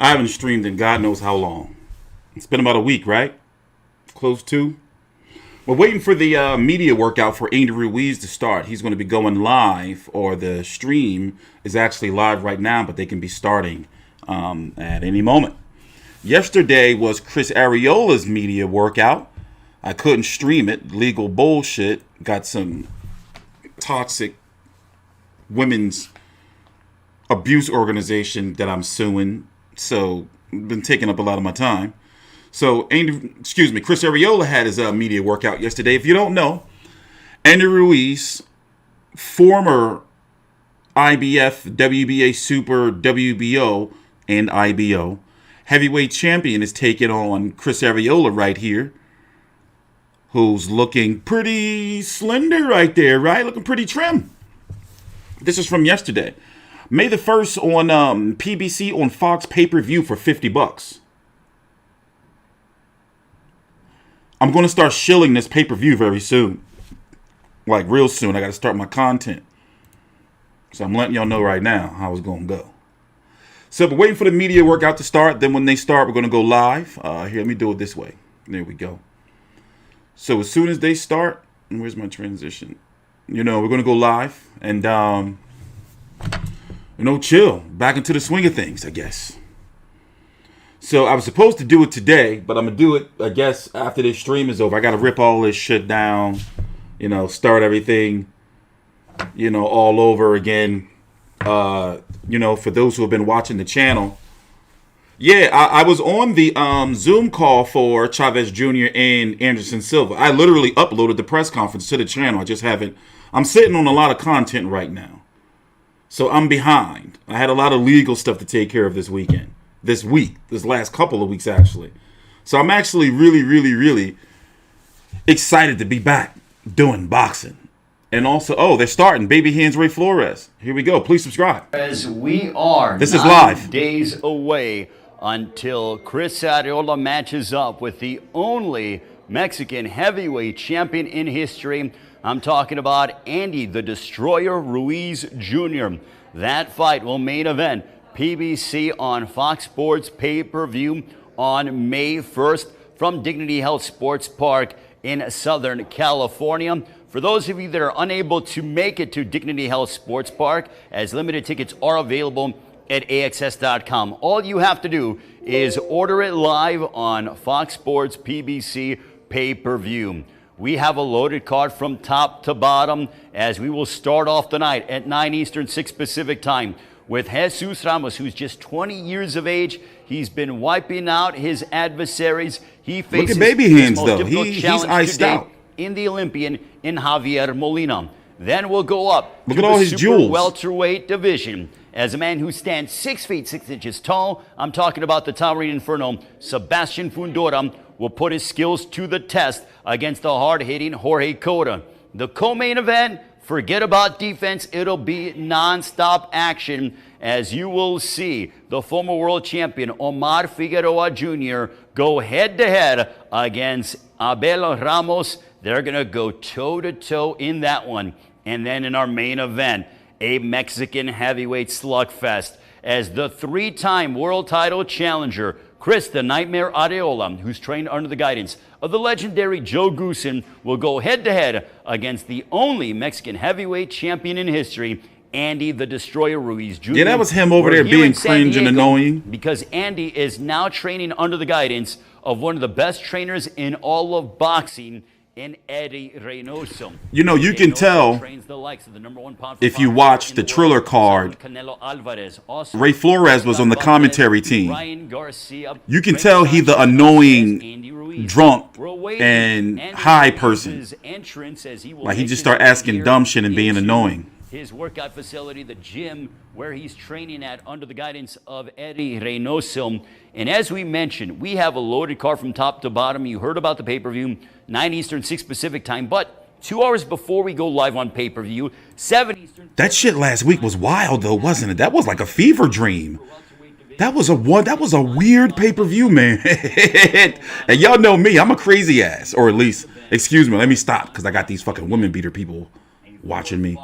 I haven't streamed in God knows how long. It's been about a week, right? Close to. We're waiting for the media workout for Abel Ruiz to start. He's going to be going live, or the stream is actually live right now, but they can be starting at any moment. Yesterday was Chris Arreola's media workout. I couldn't stream it. Legal bullshit. Got some toxic women's abuse organization that I'm suing. So, been taking up a lot of my time. So, Chris Arreola had his media workout yesterday. If you don't know, Abel Ruiz, former IBF, WBA Super, WBO, and IBO heavyweight champion, is taking on Chris Arreola right here, who's looking pretty slender right there, right? Looking pretty trim. This is from yesterday. May the 1st on PBC on Fox Pay-Per-View for $50. I'm going to start shilling this pay-per-view very soon. Like, real soon. I got to start my content. So I'm letting y'all know right now how it's going to go. So we're waiting for the media workout to start. Then when they start, we're going to go live. Here, let me do it this way. There we go. So as soon as they start, where's my transition? We're going to go live. And, chill. Back into the swing of things, I guess. So I was supposed to do it today, but I'm going to do it, I guess, after this stream is over. I got to rip all this shit down, start everything, all over again. For those who have been watching the channel. Yeah, I was on the Zoom call for Chavez Jr. and Anderson Silva. I literally uploaded the press conference to the channel. I just haven't. I'm sitting on a lot of content right now. So I'm behind. I had a lot of legal stuff to take care of this weekend. This last couple of weeks, actually. So I'm actually really, really, really excited to be back doing boxing. And also, they're starting. Baby Hands Ray Flores. Here we go. Please subscribe. As we are this is live. Days away until Chris Arreola matches up with the only Mexican heavyweight champion in history. I'm talking about Andy the Destroyer Ruiz Jr. That fight will main event PBC on Fox Sports Pay-Per-View on May 1st from Dignity Health Sports Park in Southern California. For those of you that are unable to make it to Dignity Health Sports Park, as limited tickets are available at AXS.com. All you have to do is order it live on Fox Sports PBC Pay-Per-View. We have a loaded card from top to bottom as we will start off the night at 9 Eastern, 6 Pacific time with Jesús Ramos, who's just 20 years of age. He's been wiping out his adversaries. He faces look at Baby Hands, though. He's iced out in the Olympian in Javier Molina. Then we'll go up look to at all the his super jewels. Welterweight division. As a man who stands 6 feet 6 inches tall, I'm talking about the Towering Inferno, Sebastián Fundora, will put his skills to the test against the hard-hitting Jorge Cota. The co-main event, forget about defense, it'll be non-stop action as you will see the former world champion Omar Figueroa Jr. go head-to-head against Abel Ramos. They're going to go toe-to-toe in that one. And then in our main event, a Mexican heavyweight slugfest as the 3-time world title challenger, Chris the Nightmare Arreola, who's trained under the guidance of the legendary Joe Goosen, will go head-to-head against the only Mexican heavyweight champion in history, Andy the Destroyer Ruiz Jr. Yeah, that was him over there being cringe and annoying. Because Andy is now training under the guidance of one of the best trainers in all of boxing, in Eddie Reynoso. You can tell if you watch the Triller card, Ray Flores was on the commentary team. You can tell he's the annoying, drunk, and high person. Like he just start asking dumb shit and being annoying. His workout facility, the gym where he's training at under the guidance of Eddie Reynoso. And as we mentioned, we have a loaded card from top to bottom. You heard about the pay-per-view, 9 Eastern, 6 Pacific time. But 2 hours before we go live on pay-per-view, 7 Eastern. That shit last week was wild, though, wasn't it? That was like a fever dream. That was a weird pay-per-view, man. And y'all know me, I'm a crazy ass. Or at least, excuse me, let me stop, because I got these fucking women beater people watching me.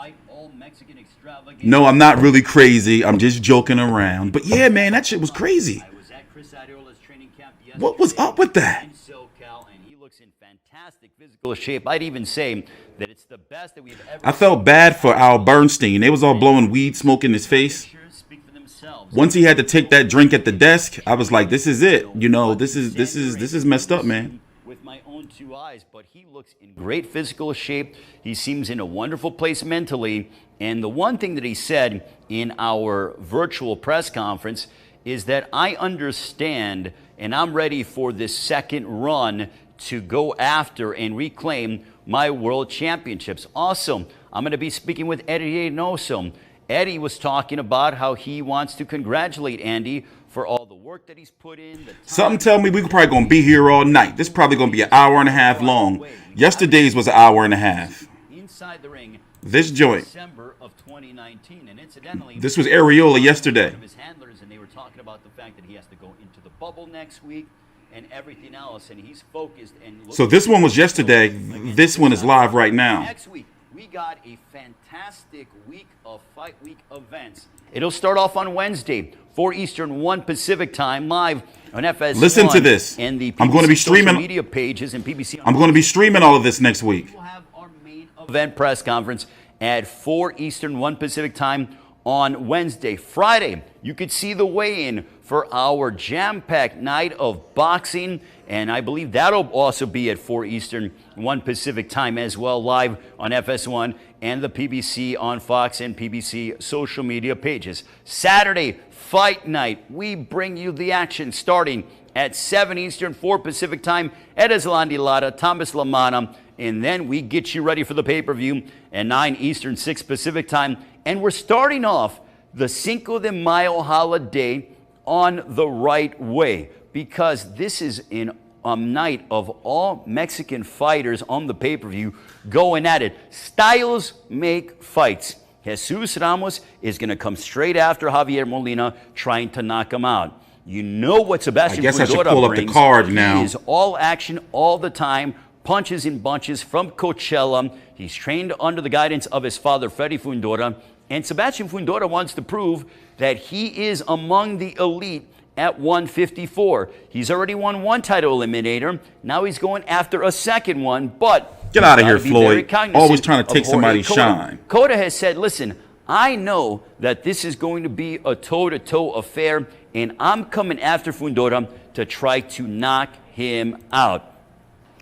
No, I'm not really crazy. I'm just joking around. But yeah, man, that shit was crazy. at Chris Areola's training camp yesterday. What was up with that? In SoCal, and he looks in fantastic physical shape. I'd even say that it's the best that we've ever. I felt bad for Al Bernstein. They was all blowing weed smoke in his face. Speak for themselves. Once he had to take that drink at the desk, I was like, this is it. You know, this is messed up, man. With my own two eyes, but he looks in great physical shape. He seems in a wonderful place mentally. And the one thing that he said in our virtual press conference is that I understand and I'm ready for this second run to go after and reclaim my world championships. Also, I'm going to be speaking with Eddie Reynoso. Eddie was talking about how he wants to congratulate Andy for all the work that he's put in. Something tell me we're probably going to be here all night. This is probably going to be an hour and a half long. Yesterday's was an hour and a half. Inside the ring. This joint. December of 2019, and incidentally, this was Arreola yesterday. His handlers, and they were talking about the fact that he has to go into the bubble next week and everything else, and he's focused. And so this one was yesterday. This one is live right now. Next week, we got a fantastic week of Fight Week events. It'll start off on Wednesday, 4 Eastern, 1 Pacific time, live on FS1. Listen to this. And the PBC I'm going to be streaming media pages and PBC. I'm going to be streaming all of this next week. We'll have our main event press conference at 4 Eastern, 1 Pacific time on Wednesday. Friday, you could see the weigh-in for our jam-packed night of boxing, and I believe that'll also be at 4 Eastern, 1 Pacific time as well, live on FS1 and the PBC on Fox and PBC social media pages. Saturday, fight night. We bring you the action starting at 7 Eastern, 4 Pacific time at Islandi Lara, Thomas Lamana, and then we get you ready for the pay-per-view at 9 Eastern, 6 Pacific time. And we're starting off the Cinco de Mayo holiday on the right way, because this is a night of all Mexican fighters on the pay-per-view going at it. Styles make fights. Jesús Ramos is going to come straight after Javier Molina, trying to knock him out. You know what Sebastián I guess I should Fundora pull up the brings. card now. He is all action all the time, punches in bunches from Coachella. He's trained under the guidance of his father, Freddy Fundora. And Sebastián Fundora wants to prove that he is among the elite at 154. He's already won one title eliminator. Now he's going after a second one, but get out of here, Floyd. Always trying to take somebody's shine. Cota has said, listen, I know that this is going to be a toe-to-toe affair, and I'm coming after Fundora to try to knock him out.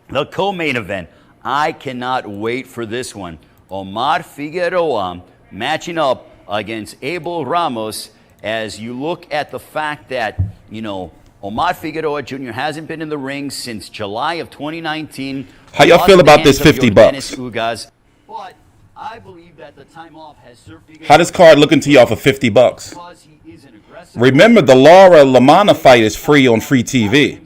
The co-main event, I cannot wait for this one. Omar Figueroa matching up against Abel Ramos. As you look at the fact that, you know, Omar Figueroa Jr. hasn't been in the ring since July of 2019. How y'all feel about this $50? But I believe that the time off has served Figueroa. How does card looking to y'all for $50? Because he is an aggressive. Remember, the Laura Lamana fight is free on free TV.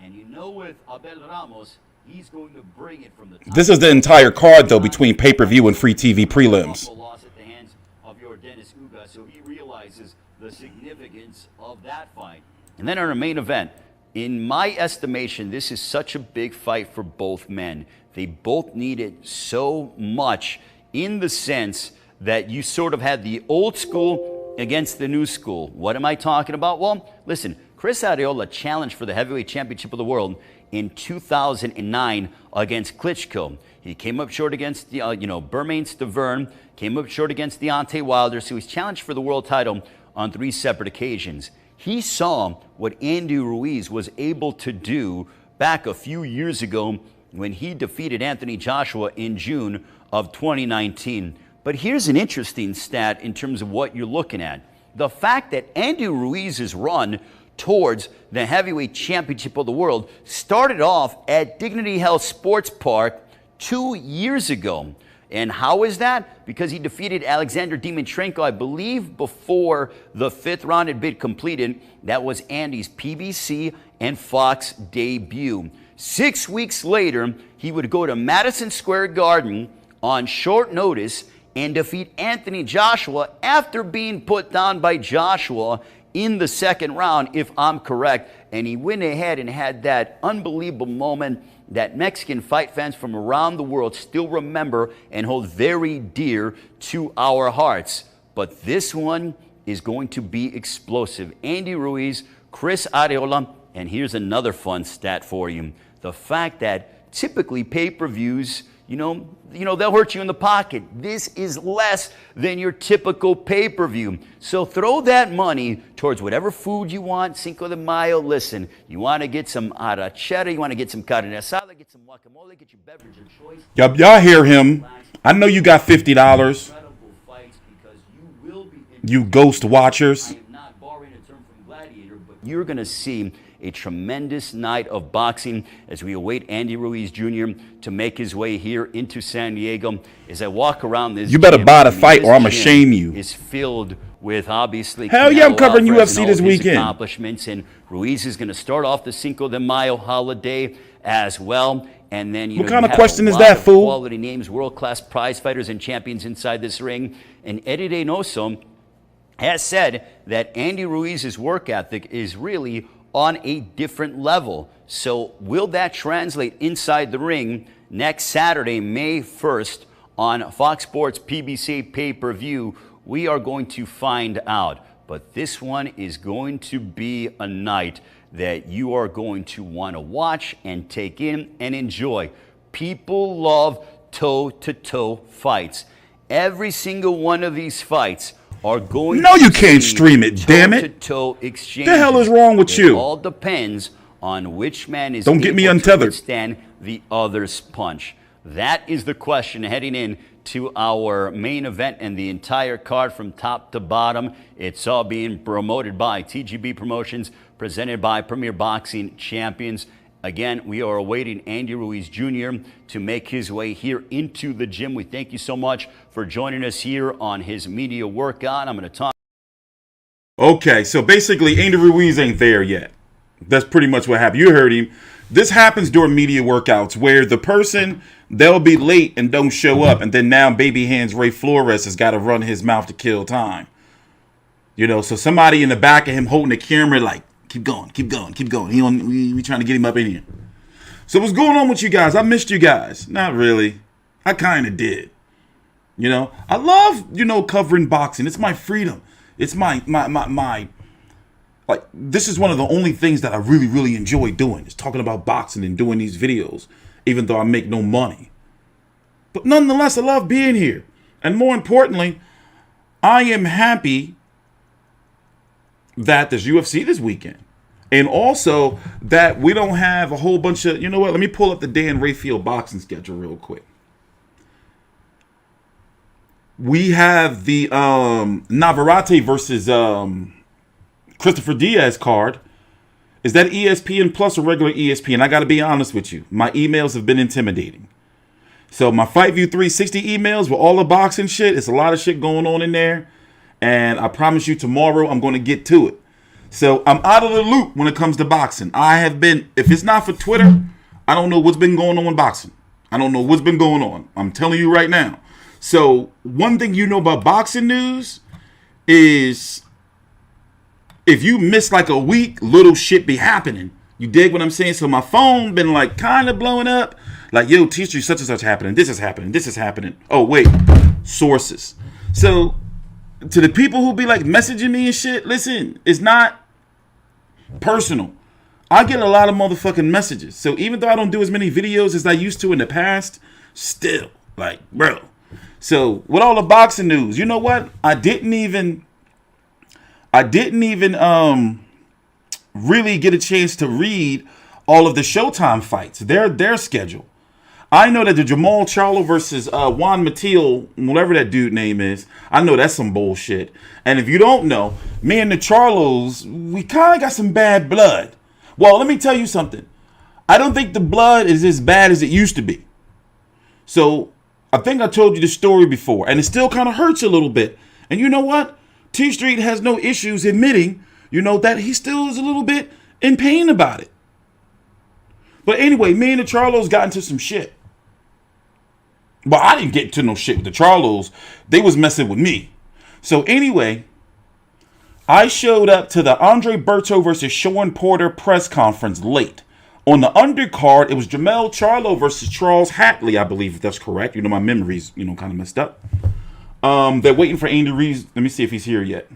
And you know, with Abel Ramos, he's going to bring it from the top. This is the entire card, though, between pay-per-view and free TV prelims. So he realizes the significance of that fight. And then our main event. In my estimation, this is such a big fight for both men. They both need it so much, in the sense that you sort of had the old school against the new school. What am I talking about? Well, listen, Chris Areola challenged for the heavyweight championship of the world in 2009 against Klitschko. He came up short against Bermane Stavern, came up short against Deontay Wilder, so he's challenged for the world title on 3 separate occasions. He saw what Andy Ruiz was able to do back a few years ago when he defeated Anthony Joshua in June of 2019. But here's an interesting stat in terms of what you're looking at. The fact that Andy Ruiz's run towards the heavyweight championship of the world started off at Dignity Health Sports Park 2 years ago. And how is that? Because he defeated Alexander Dimitrenko, I believe, before the 5th round had been completed. That was Andy's PBC and Fox debut. 6 weeks later, he would go to Madison Square Garden on short notice and defeat Anthony Joshua after being put down by Joshua in the 2nd round, if I'm correct. And he went ahead and had that unbelievable moment that Mexican fight fans from around the world still remember and hold very dear to our hearts. But this one is going to be explosive. Andy Ruiz, Chris Arreola, and here's another fun stat for you. The fact that typically pay-per-views, you know, they'll hurt you in the pocket. This is less than your typical pay-per-view. So throw that money towards whatever food you want. Cinco de Mayo, listen, you want to get some arrachera, you want to get some carne asada, get some guacamole, get your beverage of choice. Y'all hear him. I know you got $50. Incredible fights because you will be... You ghost watchers. I am not borrowing a term from Gladiator, but you're going to see a tremendous night of boxing as we await Andy Ruiz Jr. to make his way here into San Diego. As I walk around this, you better gym, buy the fight or I'm this gonna shame you. Is filled with obviously hell yeah, I'm covering Alvarez UFC and all this of his weekend. Accomplishments, and Ruiz is going to start off the Cinco de Mayo holiday as well. And then what kind of question is that, fool? Quality names, world-class prize fighters and champions inside this ring. And Eddie Reynoso has said that Andy Ruiz's work ethic is really on a different level. So will that translate inside the ring next Saturday, May 1st on FOX Sports PBC Pay-Per-View? We are going to find out. But this one is going to be a night that you are going to want to watch and take in and enjoy. People love toe-to-toe fights. Every single one of these fights are going no, to you can't stream it, damn it. Toe-to-toe exchange. The hell is wrong with you? It all depends on which man is Don't get me able untethered. to withstand the other's punch. That is the question heading in to our main event and the entire card from top to bottom. It's all being promoted by TGB Promotions, presented by Premier Boxing Champions. Again, we are awaiting Andy Ruiz Jr. to make his way here into the gym. We thank you so much for joining us here on his media workout. I'm going to talk. Okay, so basically Andy Ruiz ain't there yet. That's pretty much what happened. You heard him. This happens during media workouts where the person, they'll be late and don't show up. And then now baby hands Ray Flores has got to run his mouth to kill time. You know, so somebody in the back of him holding the camera like, keep going, keep going, keep going. We trying to get him up in here. So what's going on with you guys? I missed you guys. Not really. I kind of did. You know, I love, covering boxing. It's my freedom. It's my like, this is one of the only things that I really, really enjoy doing is talking about boxing and doing these videos, even though I make no money. But nonetheless, I love being here. And more importantly, I am happy that there's UFC this weekend. And also that we don't have a whole bunch of, you know what, let me pull up the Dan Rayfield boxing schedule real quick. We have the Navarrete versus Christopher Diaz card. Is that ESPN Plus or regular ESPN? I got to be honest with you. My emails have been intimidating. So my Fight View 360 emails with all the boxing shit, it's a lot of shit going on in there. And I promise you tomorrow I'm going to get to it. So I'm out of the loop when it comes to boxing. I have been, if it's not for Twitter, I don't know what's been going on in boxing. I don't know what's been going on. I'm telling you right now. So one thing you know about boxing news is if you miss like a week, little shit be happening. You dig what I'm saying? So my phone been like kind of blowing up. Like, yo, T-Street such and such happening. This is happening. This is happening. Oh, wait. Sources. So to the people who be like messaging me and shit, listen, it's not personal. I get a lot of motherfucking messages. So even though I don't do as many videos as I used to in the past, still, like, bro. So with all the boxing news, you know what? I didn't even really get a chance to read all of the Showtime fights, their schedule. I know that the Jamal Charlo versus Juan Matil, whatever that dude name is, I know that's some bullshit. And if you don't know, me and the Charlos, we kind of got some bad blood. Well, let me tell you something. I don't think the blood is as bad as it used to be. So I think I told you the story before, and it still kind of hurts a little bit. And you know what? T-Street has no issues admitting, that he still is a little bit in pain about it. But anyway, me and the Charlos got into some shit. But I didn't get into no shit with the Charlos. They was messing with me. So anyway, I showed up to the Andre Berto versus Sean Porter press conference late. On the undercard, it was Jamel Charlo versus Charles Hatley, I believe, if that's correct. My memory's, kind of messed up. They're waiting for Andy Ruiz. Let me see if he's here yet.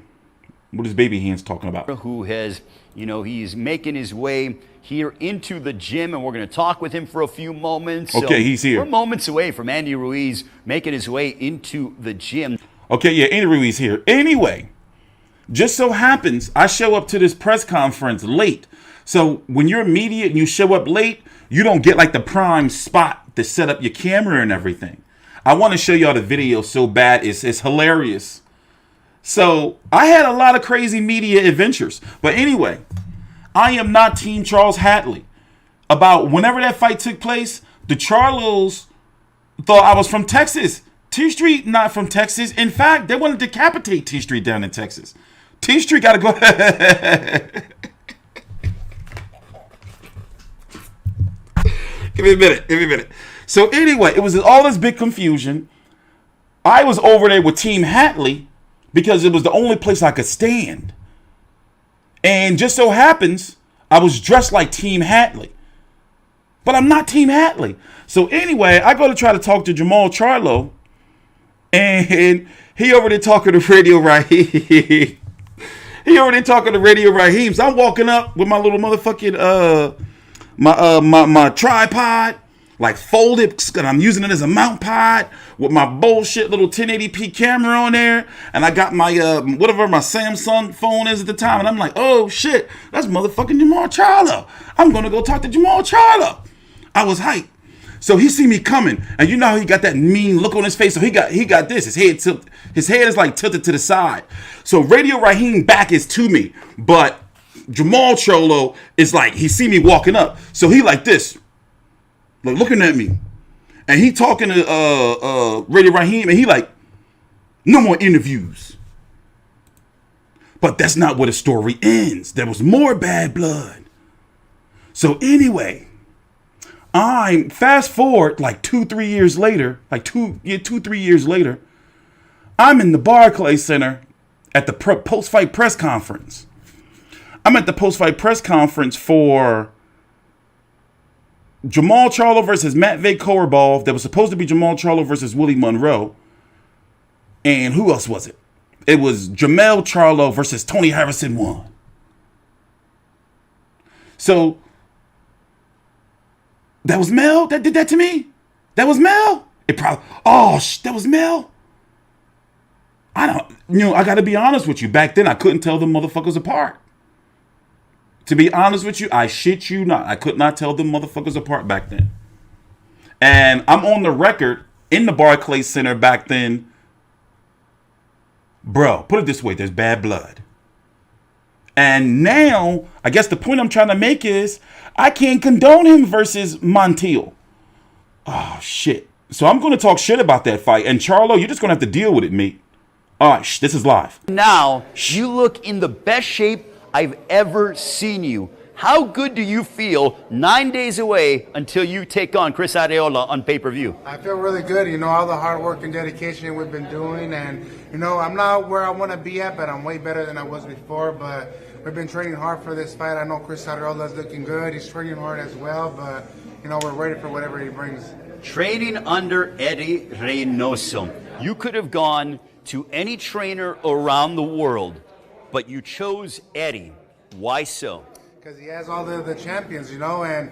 What is Baby Hands talking about? Who has You know, he's making his way here into the gym, and we're going to talk with him for a few moments. Okay, he's here. We're moments away from Andy Ruiz making his way into the gym. Okay, yeah, Andy Ruiz here. Anyway, just so happens I show up to this press conference late. So when you're media and you show up late, you don't get like the prime spot to set up your camera and everything. I want to show y'all the video so bad. It's hilarious. So I had a lot of crazy media adventures. But anyway, I am not Team Charles Hatley. About whenever that fight took place, the Charlos thought I was from Texas. T Street not from Texas. In fact, they want to decapitate T Street down in Texas. T Street got to go. Give me a minute. So anyway, it was all this big confusion. I was over there with Team Hatley because it was the only place I could stand. And just so happens, I was dressed like Team Hatley. But I'm not Team Hatley. So anyway, I go to try to talk to Jamal Charlo. And he over there talking to Radio Raheem. So I'm walking up with my little motherfucking my tripod, like folded, and I'm using it as a mount pod with my bullshit little 1080p camera on there, and I got my whatever my Samsung phone is at the time, and I'm like, oh shit, that's motherfucking Jamal Charlo. I'm gonna go talk to Jamal Charlo. I was hyped. So he see me coming, and you know how he got that mean look on his face. So he got this. His head is like tilted to the side. So Radio Raheem back is to me, but Jamal Charlo is like, he see me walking up, so he like this, like looking at me, and he talking to Radio Raheem, and he like, no more interviews. But that's not where the story ends. There was more bad blood. So anyway, I'm fast forward like 2-3 years later, like 2-3 years later, I'm in the Barclays Center at the post-fight press conference. I'm at the post-fight press conference for Jamal Charlo versus Matvey Korobov. That was supposed to be Jamal Charlo versus Willie Monroe. And who else was it? It was Jamel Charlo versus Tony Harrison 1. So that was Mel that did that to me? That was Mel? That was Mel? I got to be honest with you. Back then, I couldn't tell them motherfuckers apart. To be honest with you, I shit you not. I could not tell them motherfuckers apart back then. And I'm on the record in the Barclays Center back then. Bro, put it this way. There's bad blood. And now, I guess the point I'm trying to make is I can't condone him versus Montiel. Oh, shit. So I'm going to talk shit about that fight. And Charlo, you're just going to have to deal with it, mate. All right, this is live. Now, you look in the best shape I've ever seen you. How good do you feel 9 days away until you take on Chris Arreola on pay-per-view? I feel really good. You know, all the hard work and dedication we've been doing. And, you know, I'm not where I want to be at, but I'm way better than I was before. But we've been training hard for this fight. I know Chris Arreola's looking good. He's training hard as well. But, you know, we're ready for whatever he brings. Training under Eddie Reynoso. You could have gone to any trainer around the world, but you chose Eddie. Why so? Because he has all the champions, you know, and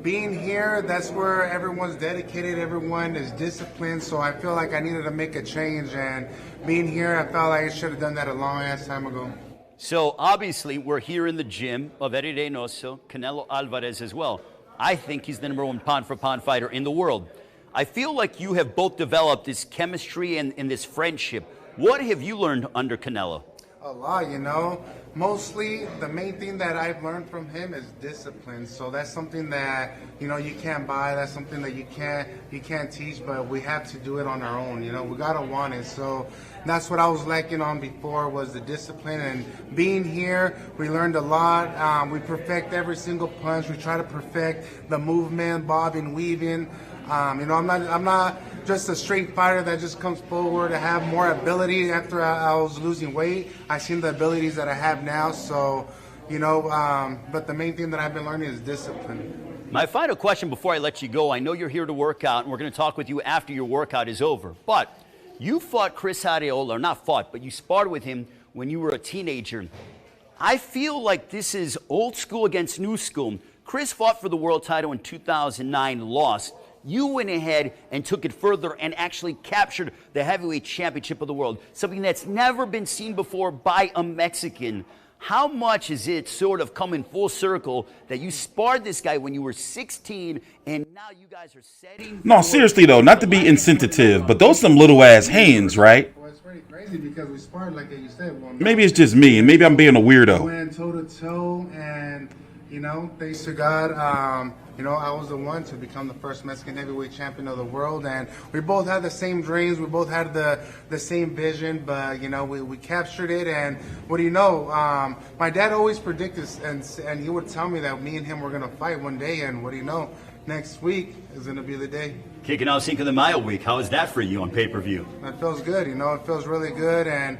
being here, that's where everyone's dedicated, everyone is disciplined, so I feel like I needed to make a change, and being here, I felt like I should have done that a long ass time ago. So obviously, we're here in the gym of Eddie Reynoso, Canelo Alvarez as well. I think he's the #1 pound-for-pound fighter in the world. I feel like you have both developed this chemistry and this friendship. What have you learned under Canelo? A lot, you know. Mostly, the main thing that I've learned from him is discipline. So that's something that, you know, you can't buy. That's something that you can't teach, but we have to do it on our own. You know, we gotta want it. So that's what I was lacking on before, was the discipline. And being here, we learned a lot. We perfect every single punch. We try to perfect the movement, bobbing, weaving. You know, I'm not just a straight fighter that just comes forward. I have more ability after I was losing weight. I seen the abilities that I have now. So, you know, but the main thing that I've been learning is discipline. My final question before I let you go, I know you're here to work out, and we're going to talk with you after your workout is over. But you fought Chris Arreola, or not fought, but you sparred with him when you were a teenager. I feel like this is old school against new school. Chris fought for the world title in 2009, lost. You went ahead and took it further and actually captured the heavyweight championship of the world, something that's never been seen before by a Mexican. How much is it sort of coming full circle that you sparred this guy when you were 16 and now you guys are setting? No, seriously though, not to be insensitive, but those some little ass hands, right? Well, it's pretty crazy because we sparred like you said. Well, Maybe it's just me, and maybe I'm being a we weirdo. went toe to toe, and thanks to God, I was the one to become the first Mexican heavyweight champion of the world, and we both had the same dreams. We both had the same vision, but we captured it. And what do you know? My dad always predicted, and he would tell me that me and him were gonna fight one day. And what do you know? Next week is gonna be the day. Kicking out Cinco de Mayo week. How is that for you on pay-per-view? That feels good. It feels really good, and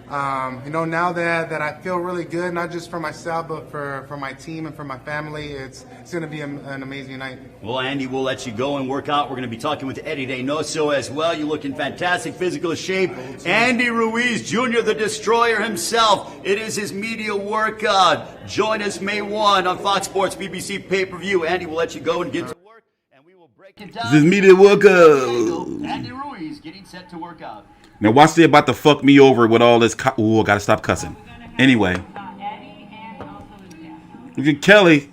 now that I feel really good, not just for myself, but for my team and for my family, it's going to be an amazing night. Well, Andy, we'll let you go and work out. We're going to be talking with Eddie Reynoso as well. You look in fantastic physical shape. Andy Ruiz Jr., the Destroyer himself. It is his media workout. Join us May 1 on FOX Sports PBC Pay-Per-View. Andy, we'll let you go and get to work, and we will break it down. This is media workout. Andy Ruiz getting set to work out. Now watch they about to fuck me over with all this. Ooh, I gotta stop cussing. Anyway, look at Kelly.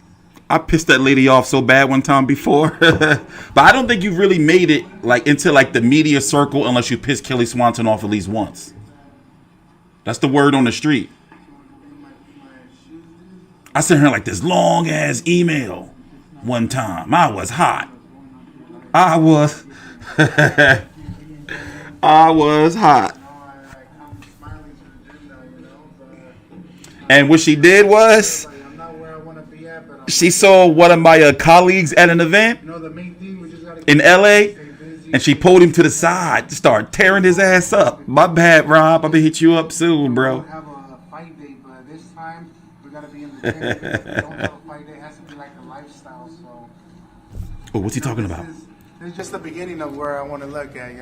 I pissed that lady off so bad one time before, but I don't think you've really made it into the media circle unless you piss Kelly Swanson off at least once. That's the word on the street. I sent her this long ass email one time. I was hot. I was hot. And what she did was, she saw one of my colleagues at an event in LA, and she pulled him to the side to start tearing his ass up. My bad, Rob. I'm gonna hit you up soon, bro. We have a fight day, but this time we gotta be in the gym. If we don't have a fight day, it has to be like a lifestyle. So. Oh, what's he talking about? It's just the beginning of where I want to look at,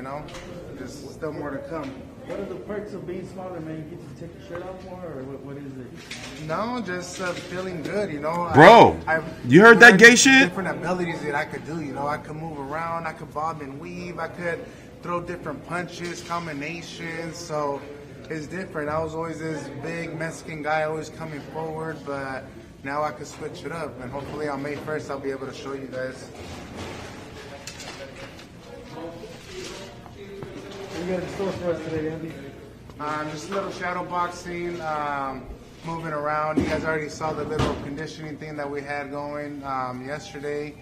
There's still more to come. What are the perks of being smaller, man? You get to take your shirt off more, or what is it? No, just feeling good, Bro, you heard that gay shit? Different abilities that I could do, I could move around, I could bob and weave, I could throw different punches, combinations, so it's different. I was always this big Mexican guy, always coming forward, but now I could switch it up, and hopefully on May 1st I'll be able to show you guys. What you got in store for us today, Andy? Just a little shadow boxing, moving around. You guys already saw the little conditioning thing that we had going yesterday.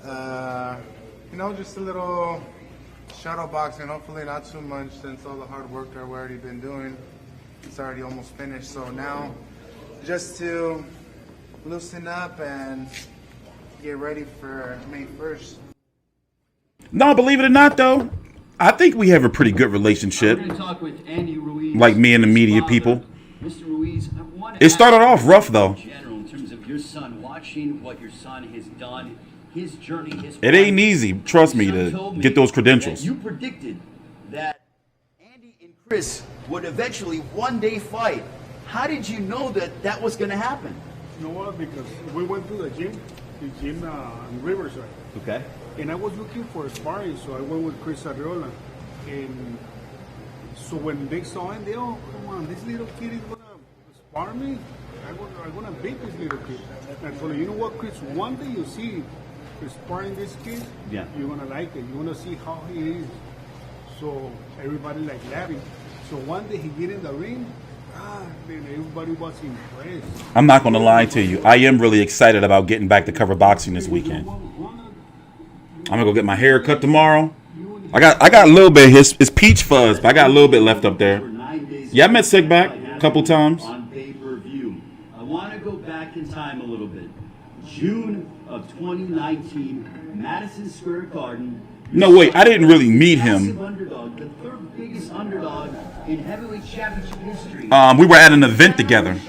Just a little shadow boxing. Hopefully not too much since all the hard work that we've already been doing. It's already almost finished. So now just to loosen up and get ready for May 1st. No, believe it or not, though, I think we have a pretty good relationship. We're going to talk with Andy Ruiz, like me and the media people. Mr. Ruiz, it started off rough, though. In general, in terms of your son, watching what your son has done, his journey, his it ain't easy, trust me, to get those credentials. You predicted that Andy and Chris would eventually one day fight. How did you know that was going to happen? You know what? Because we went to the gym in Riverside. Okay. And I was looking for sparring, so I went with Chris Arreola. And so when they saw him, come on, this little kid is going to spar me? I'm going to beat this little kid. And I told him, you know what, Chris, one day you see Chris sparring this kid, you're going to like it. You're going to see how he is. So everybody laughing. So one day he get in the ring, then everybody was impressed. I'm not going to lie to you. I am really excited about getting back to cover boxing this weekend. I'm gonna go get my hair cut tomorrow. I got a little bit. It's peach fuzz, but I got a little bit left up there. Yeah, I met Sigback a couple times. On pay-per-view, I want to go back in time a little bit. June of 2019, Madison Square Garden. No, wait, I didn't really meet him. Underdog, the third biggest underdog in heavyweight championship history. We were at an event together.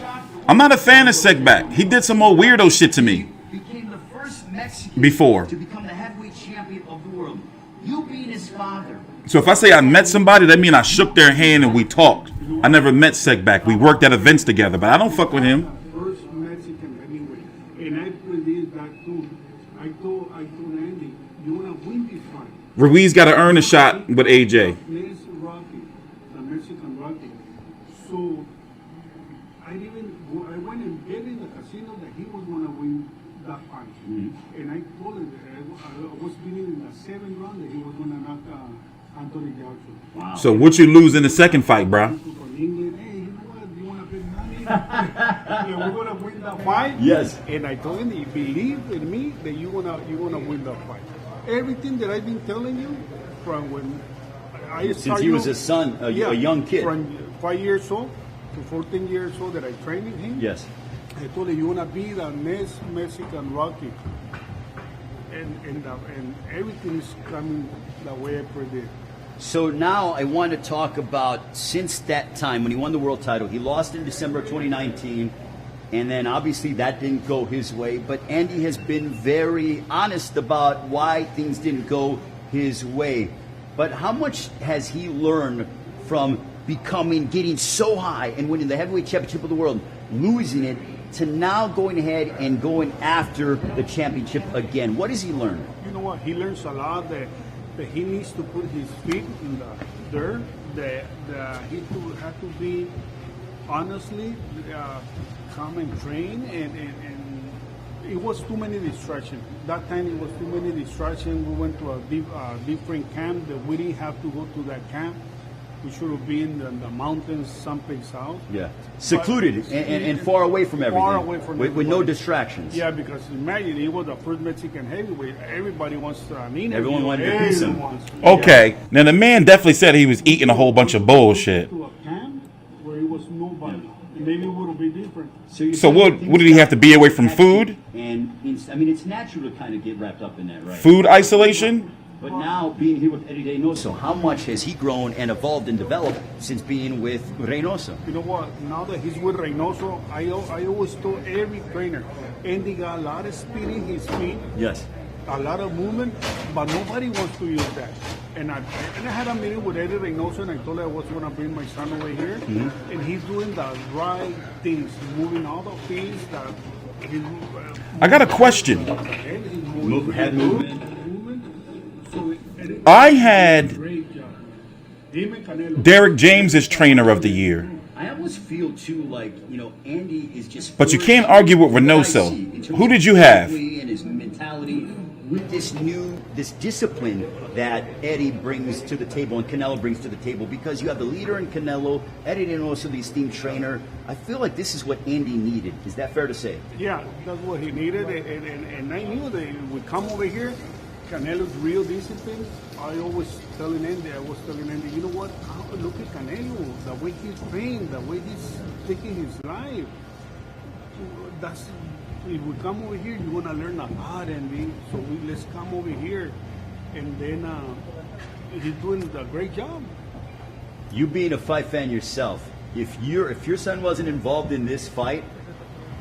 I'm not a fan of Sigback. He did some more weirdo shit to me. Became the first Mexican before to become the heavyweight champion of the world. You being his father. So if I say I met somebody, that means I shook their hand and we talked. I never met Segback. We worked at events together, but I don't fuck with him. First Mexican anyway, and I predicted that too. I told Andy, you wanna win this fight. Ruiz got to earn a shot with AJ. Let's Rocky, the Mexican Rocky. So I went and bet in the casino that he was gonna win that fight, and I told him that I was betting in the 7th round that he was gonna knock Anthony Johnson. Wow. So what you lose in the second fight, bro? From England, hey, you know what? You wanna bet money? Yeah, we're gonna win that fight. Yes. And I told him, he believed in me that you're gonna win that fight. Everything that I've been telling you from when I started. Since he was a son, a young kid. From 5 years old to 14 years old that I trained him. Yes. I told him, you wanna be the next Mexican Rocky. And everything is coming the way I predict. So now I want to talk about since that time when he won the world title. He lost in December 2019, and then obviously that didn't go his way. But Andy has been very honest about why things didn't go his way. But how much has he learned from getting so high and winning the heavyweight championship of the world, losing it, to now going ahead and going after the championship again? What has he learned? You know what? He learns a lot that he needs to put his feet in the dirt. That he have to be honestly calm and train. And it was too many distractions. That time it was too many distractions. We went to a different camp that we didn't have to go to that camp. We should have been in the mountains, someplace else. Yeah, secluded and far away from everything. Far away from with no distractions. Yeah, because imagine he was the first Mexican heavyweight. Everybody wants to. Everyone wanted to piece him. Okay, now the man definitely said he was eating a whole bunch of bullshit. To a camp where he was nobody. Maybe it would be different. So what did he have to be away from food? And I mean, it's natural to kind of get wrapped up in that, right? Food isolation? But now being here with Eddie Reynoso, how much has he grown and evolved and developed since being with Reynoso? You know what? Now that he's with Reynoso, I always told every trainer, Andy got a lot of speed in his feet. Yes. A lot of movement, but nobody wants to use that. And I had a meeting with Eddie Reynoso, and I told him I was going to bring my son over here, and he's doing the right things, moving all the things that he's. I got a question. Head movement. I had Derek James as trainer of the year. I almost feel too like, Andy is just. But you can't argue with Reynoso. Who did you have? And his mentality with this discipline that Eddie brings to the table and Canelo brings to the table, because you have the leader in Canelo, Eddie and also the esteemed trainer. I feel like this is what Andy needed. Is that fair to say? Yeah, that's what he needed, and I knew that he would come over here. Canelo's real discipline. I was telling Andy, you know what? Look at Canelo, the way he's trained, the way he's taking his life. If we come over here, you're gonna learn a lot, Andy. So let's come over here, and then he's doing a great job. You being a fight fan yourself, if your son wasn't involved in this fight,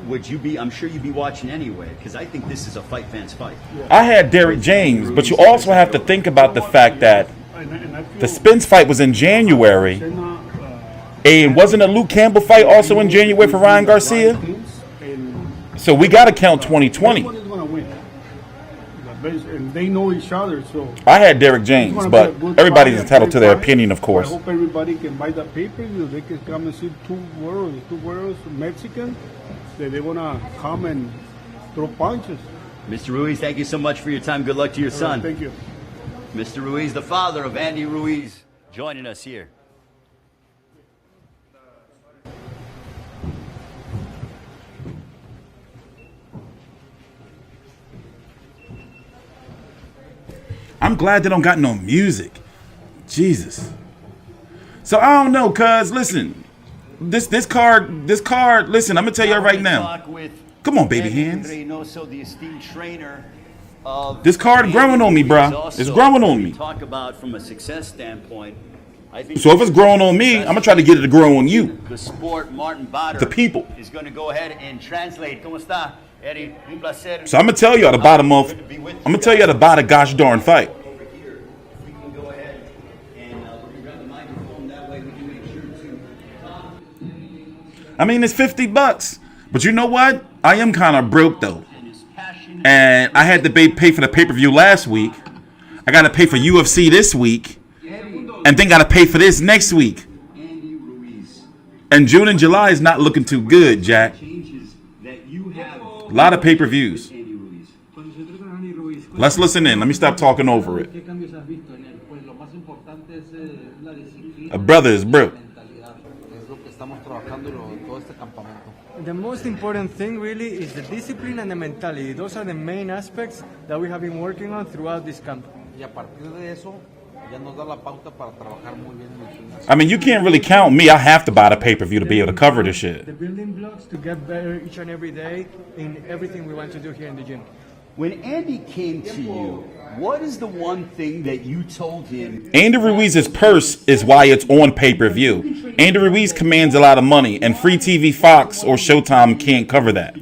would you be? I'm sure you'd be watching anyway, because I think this is a fight fan's fight. I had Derek James, but you also have to think about the fact that the Spence fight was in January, and wasn't a Luke Campbell fight also in January for Ryan Garcia? So we got to count 2020. Everybody's gonna win. And they know each other, so. I had Derek James, but everybody's entitled to their opinion, of course. I hope everybody can buy the pay-per-view. They can come and see two worlds, Mexican, that they want to come and throw punches. Mr. Ruiz, thank you so much for your time. Good luck to your son. Thank you. Mr. Ruiz, the father of Andy Ruiz, joining us here. I'm glad they don't got no music. Jesus. So I don't know, cuz listen. This card, listen, I'm gonna tell you right now. Come on, baby hands. Reynoso, the esteemed trainer of this card growing on me, bro. It's growing on me. Talk about from a success standpoint. I think so if it's growing on me, I'm gonna try to get it to grow on you. The sport, Martin Bader, the people, is gonna go ahead and translate. ¿Cómo está, Eddie? Un placer. So I'm gonna tell you at the bottom of. I'm gonna tell you at the bottom, gosh darn fight. Over here, if we can go ahead and grab the microphone, that way we can make sure to I mean, it's $50. But you know what? I am kind of broke, though. And I had to pay for the pay-per-view last week. I got to pay for UFC this week. And then got to pay for this next week. And June and July is not looking too good, Jack. A lot of pay-per-views. Let's listen in. Let me stop talking over it. A brother is broke. The most important thing really is the discipline and the mentality. Those are the main aspects that we have been working on throughout this camp. I mean, you can't really count me. I have to buy the pay-per-view to be able to cover this shit. The building blocks to get better each and every day in everything we want to do here in the gym. When Andy came to you, what is the one thing that you told him? Andy Ruiz's purse is why it's on pay-per-view. Andy Ruiz commands a lot of money, and free TV, Fox, or Showtime can't cover that.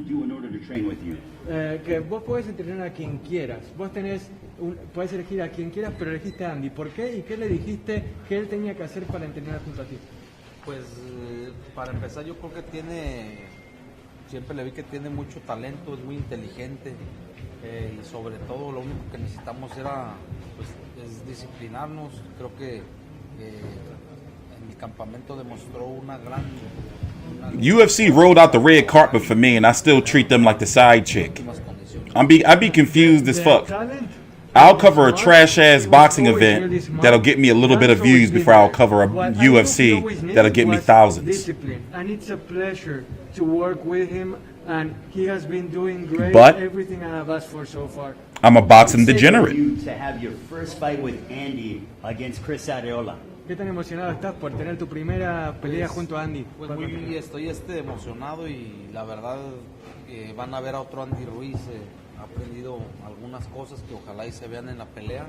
Que vos podés entrenar a quien quieras. Vos podés elegir a quien quieras, pero elegiste a Andy. ¿Por qué? ¿Y qué le dijiste que él tenía que hacer para entrenar junto a ti? Pues para empezar yo creo que siempre le vi que tiene mucho talento, es muy inteligente y sobre todo lo único que necesitamos era pues, es disciplinarnos. Creo que en el campamento demostró una gran... UFC rolled out the red carpet for me, and I still treat them like the side chick. I be confused as fuck. I'll cover a trash-ass boxing event that'll get me a little bit of views before I'll cover a UFC that'll get me thousands. And it's a pleasure to work with him, and he has been doing great. But everything I have asked for so far. I'm a boxing degenerate. To have your first fight with Andy against Chris Arreola. ¿Qué tan emocionado estás por tener tu primera pelea junto a Andy? Pues estoy emocionado y la verdad van a ver a otro Andy Ruiz. Ha aprendido algunas cosas que ojalá y se vean en la pelea.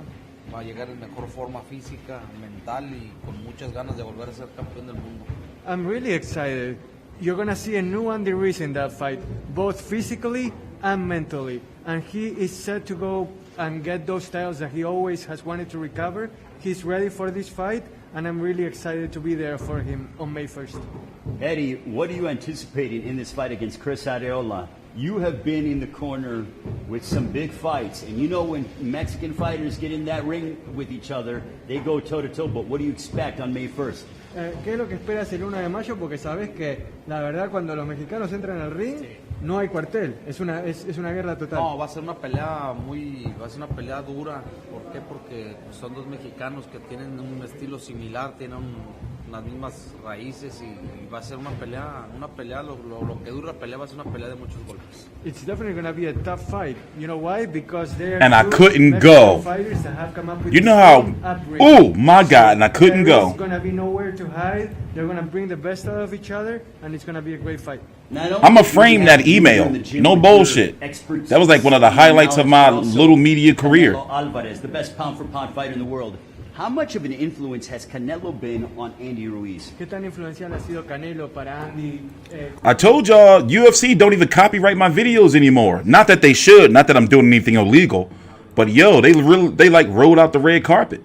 Va a llegar en mejor forma física, mental y con muchas ganas de volver a ser campeón del mundo. I'm really excited. You're gonna see a new Andy Ruiz in that fight, both physically and mentally. And he is set to go and get those titles that he always has wanted to recover. He's ready for this fight, and I'm really excited to be there for him on May 1st. Eddie, what are you anticipating in this fight against Chris Arreola? You have been in the corner with some big fights, and you know when Mexican fighters get in that ring with each other, they go toe-to-toe, but what do you expect on May 1st? ¿Qué es lo que esperas el 1 de mayo? Porque sabes que la verdad cuando los mexicanos entran al ring no hay cuartel, es una guerra total. No, va a ser una pelea dura. ¿Por qué? Porque son dos mexicanos que tienen un estilo similar, tienen las mismas raíces y va a ser una pelea, lo que dura la pelea va a ser una pelea de muchos golpes. It's definitely going to be a tough fight. You know why? Because they're And I couldn't go. Fighters that have come up with You know how? Oh my God! And I couldn't go. There's going to be nowhere to hide. They're going to bring the best out of each other, and it's going to be a great fight. I'ma frame that email. No bullshit. That was like one of the highlights of my little media career. Alvarez, the best pound-for-pound fighter in the world. How much of an influence has Canelo been on Andy Ruiz? ¿Qué tan influencial ha sido Canelo para Andy? I told y'all, UFC don't even copyright my videos anymore. Not that they should. Not that I'm doing anything illegal. But yo, they like rolled out the red carpet.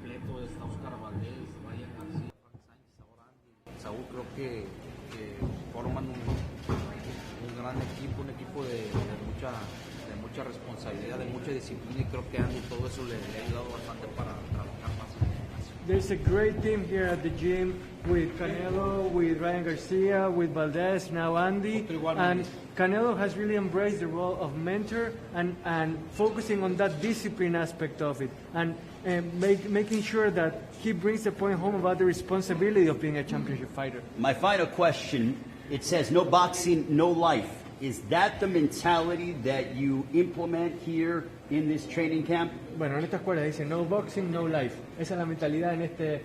There's a great team here at the gym with Canelo, with Ryan Garcia, with Valdez, now Andy. And Canelo has really embraced the role of mentor and focusing on that discipline aspect of it. And making sure that he brings the point home about the responsibility of being a championship fighter. My final question, it says no boxing, no life. Is that the mentality that you implement here in this training camp? Bueno, en esta escuela dice no boxing, no life. Esa es la mentalidad en este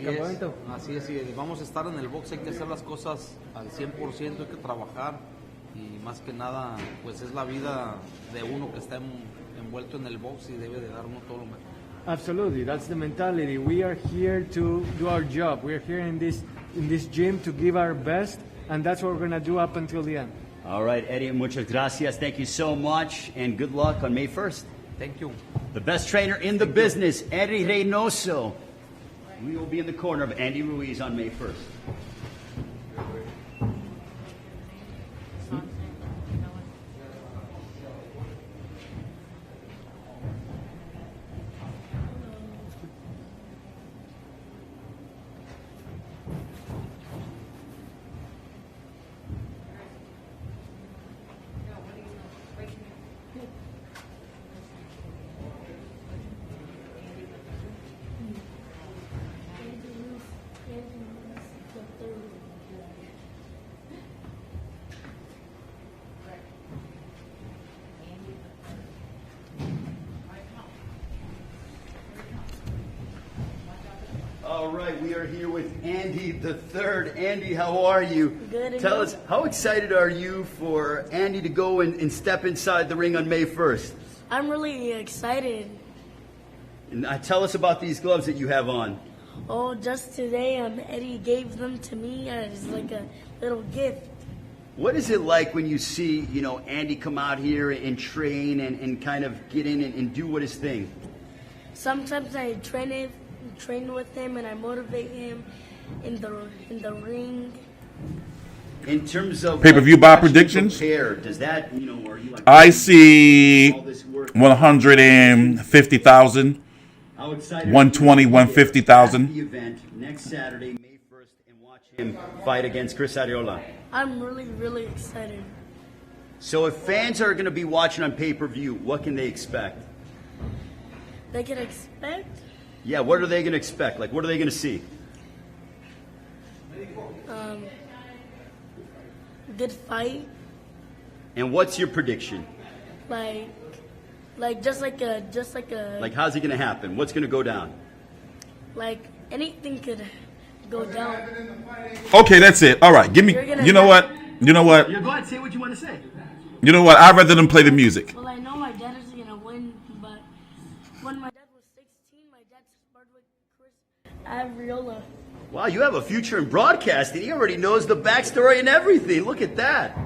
campamento. Así es, vamos a estar en el box, hay que hacer las cosas al 100%, hay que trabajar y más que nada, pues es la vida de uno que está envuelto en el box y debe de dar uno todo lo mejor. Absolutely, that's the mentality. We are here to do our job. We are here in this gym to give our best, and that's what we're going to do up until the end. All right, Eddie, muchas gracias. Thank you so much, and good luck on May 1st. Thank you. The best trainer in the business, Eddie Reynoso. We will be in the corner of Andy Ruiz on May 1st. All right, we are here with Andy the Third. Andy, how are you? Good. Tell us, how excited are you for Andy to go and step inside the ring on May 1st? I'm really excited. And tell us about these gloves that you have on. Oh, just today, Eddie gave them to me as like a little gift. What is it like when you see, Andy come out here and train and kind of get in and do what his thing? Sometimes I train with him and I motivate him in the ring. In terms of Pay-per-view bout predictions? Does that, are you like I see all this work? 150,000. How excited 120, 150,000. the event next Saturday, May 1st, and watch him fight against Chris Arreola? I'm really, really excited. So if fans are going to be watching on pay-per-view, what can they expect? They can expect Yeah, what are they going to expect? Like, what are they going to see? good fight, And what's your prediction? like just like a Like, how's it going to happen? What's going to go down? like anything could go down. Okay, that's it. All right, give me. You're gonna You know what? You know what? Yeah, go ahead, say what you want to say. You know what? I'd rather them play the music. Well, I know my dad is gonna win, but when my dad was 16, my dad sparred with Chris Arreola. Wow, you have a future in broadcasting. He already knows the backstory and everything. Look at that.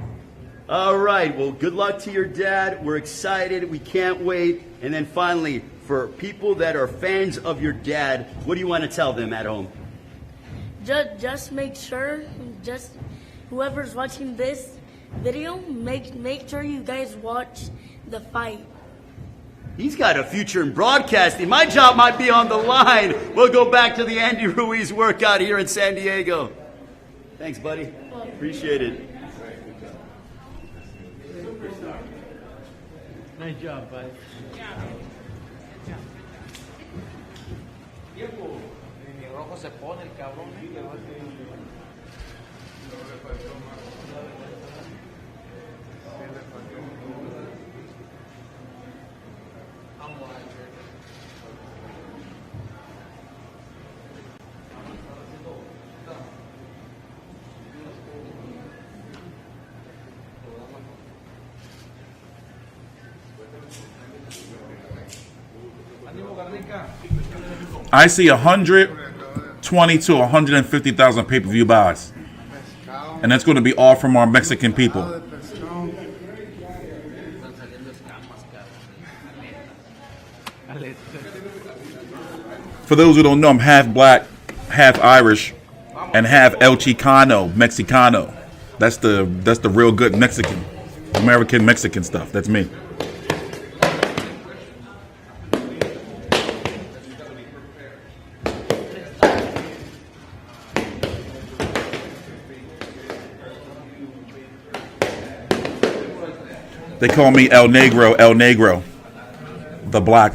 All right, well, good luck to your dad. We're excited. We can't wait. And then finally, for people that are fans of your dad, what do you want to tell them at home? Just make sure, whoever's watching this video, make sure you guys watch the fight. He's got a future in broadcasting. My job might be on the line. We'll go back to the Andy Ruiz workout here in San Diego. Thanks, buddy. Appreciate it. Nice job, bud. Ni rojo se pone el cabrón. I see 120 to 150,000 pay-per-view buys, and that's going to be all from our Mexican people. For those who don't know, I'm half black, half Irish, and half El Chicano, Mexicano. That's the real good Mexican, American Mexican stuff. That's me. They call me El Negro, the black.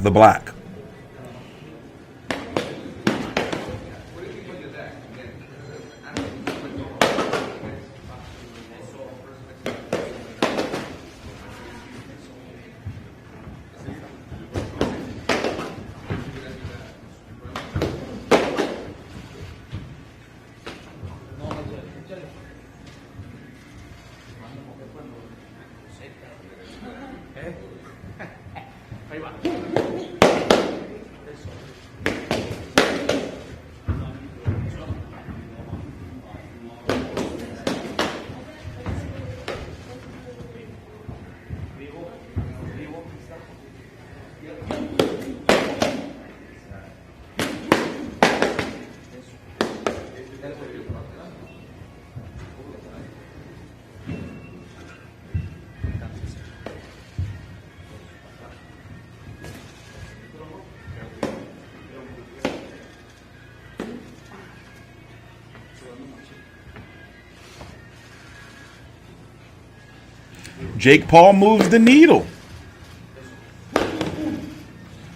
Jake Paul moves the needle.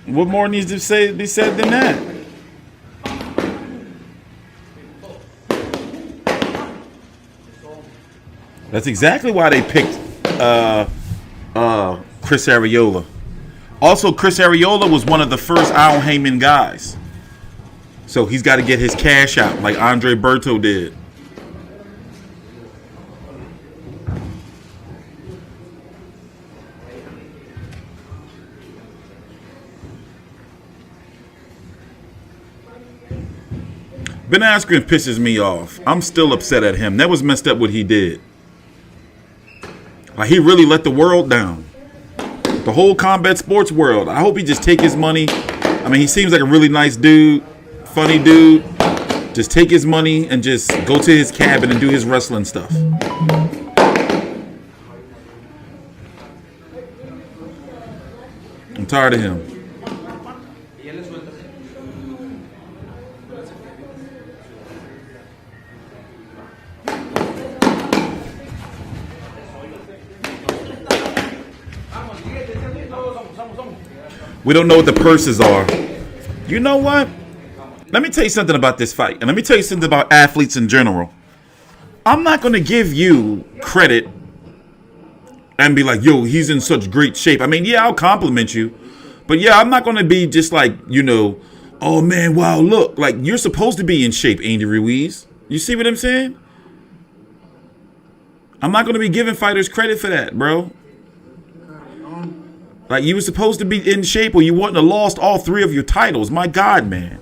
What more needs to be said than that? That's exactly why they picked Chris Arreola. Also, Chris Arreola was one of the first Al Heyman guys. So he's got to get his cash out like Andre Berto did. Ben Askren pisses me off. I'm still upset at him. That was messed up what he did. Like, he really let the world down. The whole combat sports world. I hope he just take his money. I mean, he seems like a really nice dude. Funny dude. Just take his money and just go to his cabin and do his wrestling stuff. I'm tired of him. We don't know what the purses are. You know what? Let me tell you something about this fight. And let me tell you something about athletes in general. I'm not going to give you credit and be like, yo, he's in such great shape. I mean, yeah, I'll compliment you. But yeah, I'm not going to be just like, you know, oh man, wow, look. Like, you're supposed to be in shape, Andy Ruiz. You see what I'm saying? I'm not going to be giving fighters credit for that, bro. Like, you were supposed to be in shape or you wouldn't have lost all 3 of your titles. My God, man.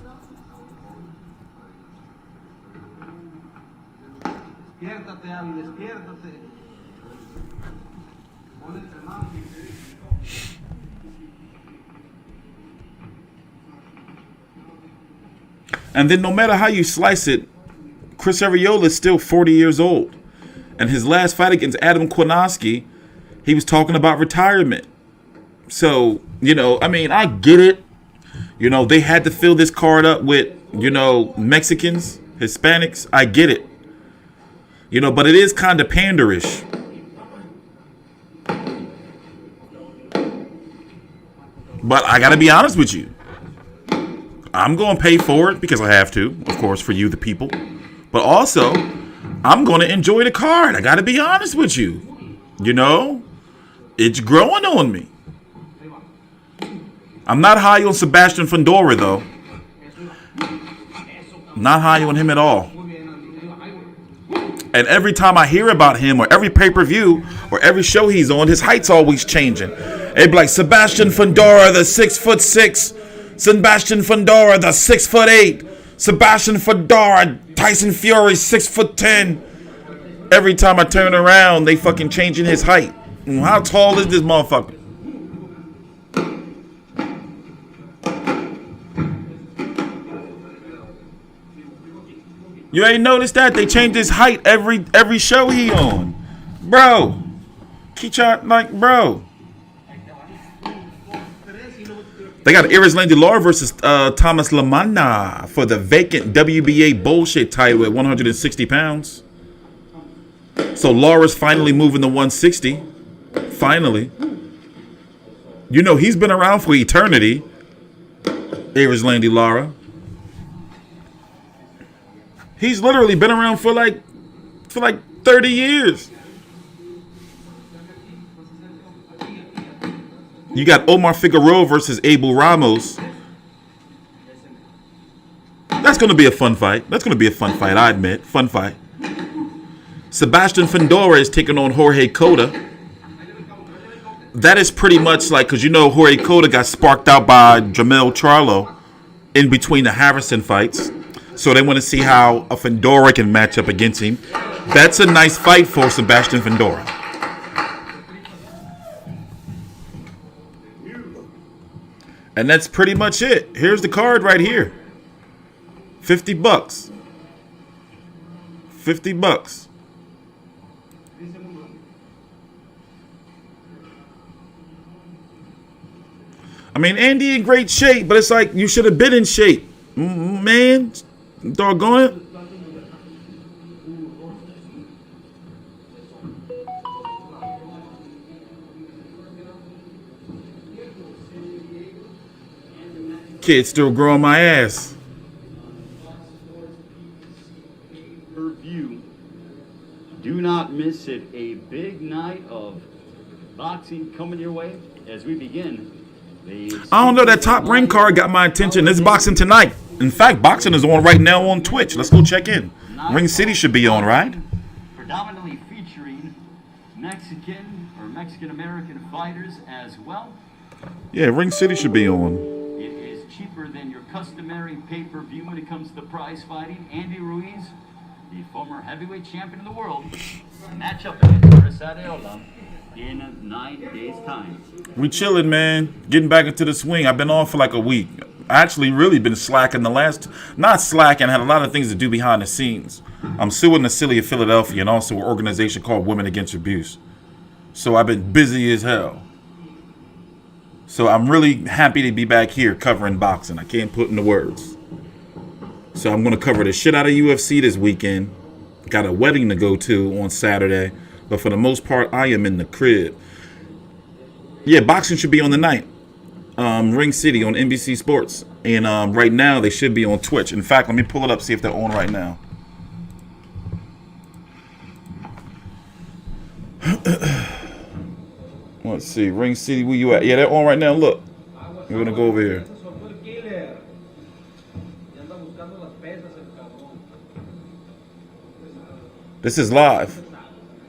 And then no matter how you slice it, Chris Arreola is still 40 years old. And his last fight against Adam Kownacki, he was talking about retirement. So, you know, I mean, I get it. You know, they had to fill this card up with, you know, Mexicans, Hispanics. I get it. You know, but it is kind of panderish. But I got to be honest with you. I'm going to pay for it because I have to, of course, for you, the people. But also, I'm going to enjoy the card. I got to be honest with you. You know, it's growing on me. I'm not high on Sebastián Fundora, though. Not high on him at all. And every time I hear about him, or every pay-per-view, or every show he's on, his height's always changing. It'd be like Sebastián Fundora, the 6'6", Sebastián Fundora, the 6'8", Sebastián Fundora, Tyson Fury, 6'10". Every time I turn around, they fucking changing his height. How tall is this motherfucker? You ain't noticed that? They change his height every show he on. Bro. Keep trying, like, bro. They got Iris Lara versus Thomas Lamana for the vacant WBA bullshit title at 160 pounds. So Lara's finally moving to 160. Finally. You know, he's been around for eternity. Iris Lara. He's literally been around for like 30 years. You got Omar Figueroa versus Abel Ramos. That's going to be a fun fight. I admit. Fun fight. Sebastián Fundora is taking on Jorge Cota. That is pretty much like, because you know Jorge Cota got sparked out by Jamel Charlo in between the Harrison fights. So they want to see how a Fundora can match up against him. That's a nice fight for Sebastián Fundora. And that's pretty much it. Here's the card right here. $50. $50. I mean, Andy in great shape, but it's like you should have been in shape. Man, doggone it. Kid still growing my ass. View. Do not miss it. A big night of boxing coming your way as we begin. I don't know, that top ring card got my attention. This boxing tonight. In fact, boxing is on right now on Twitch. Let's go check in. Ring City should be on, right? Predominantly featuring Mexican or Mexican-American fighters as well. Yeah, Ring City should be on. It is cheaper than your customary pay-per-view when it comes to prize fighting. Andy Ruiz, the former heavyweight champion of the world, match up against Chris Arreola in 9 days' time. We chilling, man. Getting back into the swing. I've been off for like a week. I actually really been slacking not slacking, had a lot of things to do behind the scenes. I'm suing the city of Philadelphia and also an organization called Women Against Abuse. So I've been busy as hell. So I'm really happy to be back here covering boxing. I can't put into words. So I'm going to cover the shit out of UFC this weekend. Got a wedding to go to on Saturday. But for the most part, I am in the crib. Yeah, boxing should be on the night. Ring City on NBC Sports. And right now, they should be on Twitch. In fact, let me pull it up, see if they're on right now. Let's see. Ring City, where you at? Yeah, they're on right now. Look. We're going to go over here. This is live.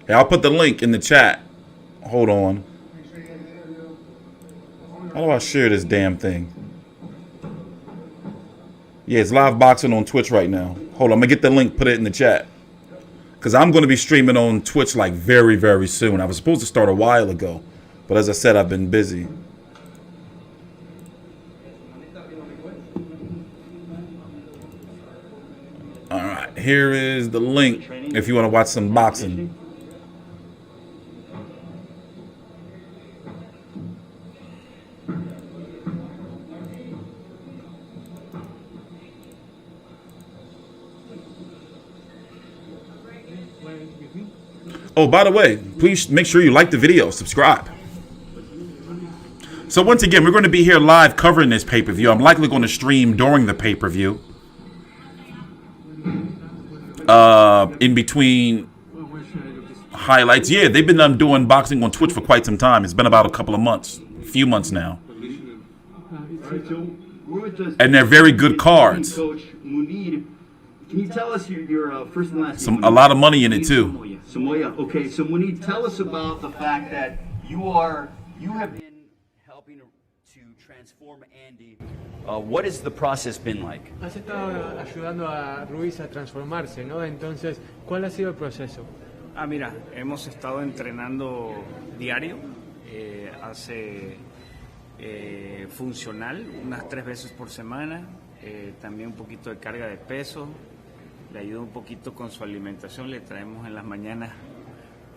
Hey, I'll put the link in the chat. Hold on. How do I share this damn thing? Yeah, it's live boxing on Twitch right now. Hold on, I'm going to get the link, put it in the chat. Because I'm going to be streaming on Twitch like very, very soon. I was supposed to start a while ago. But as I said, I've been busy. All right, here is the link if you want to watch some boxing. Oh, by the way, please make sure you like the video, subscribe. So once again, we're going to be here live covering this pay-per-view. I'm likely going to stream during the pay-per-view. In between highlights. Yeah, they've been doing boxing on Twitch for quite some time. It's been about a few months now. And they're very good cards. Coach Munir, can you tell us your first and last name? A lot of money in it too. Samoya. Okay, so Munir, tell us about the fact that you have been helping to transform Andy. What has the process been like? Has estado ayudando a Ruiz a transformarse, ¿no? Entonces, ¿cuál ha sido el proceso? Mira, hemos estado entrenando diario, hace funcional, unas 3 veces por semana, también un poquito de carga de peso, le ayuda un poquito con su alimentación, le traemos en las mañanas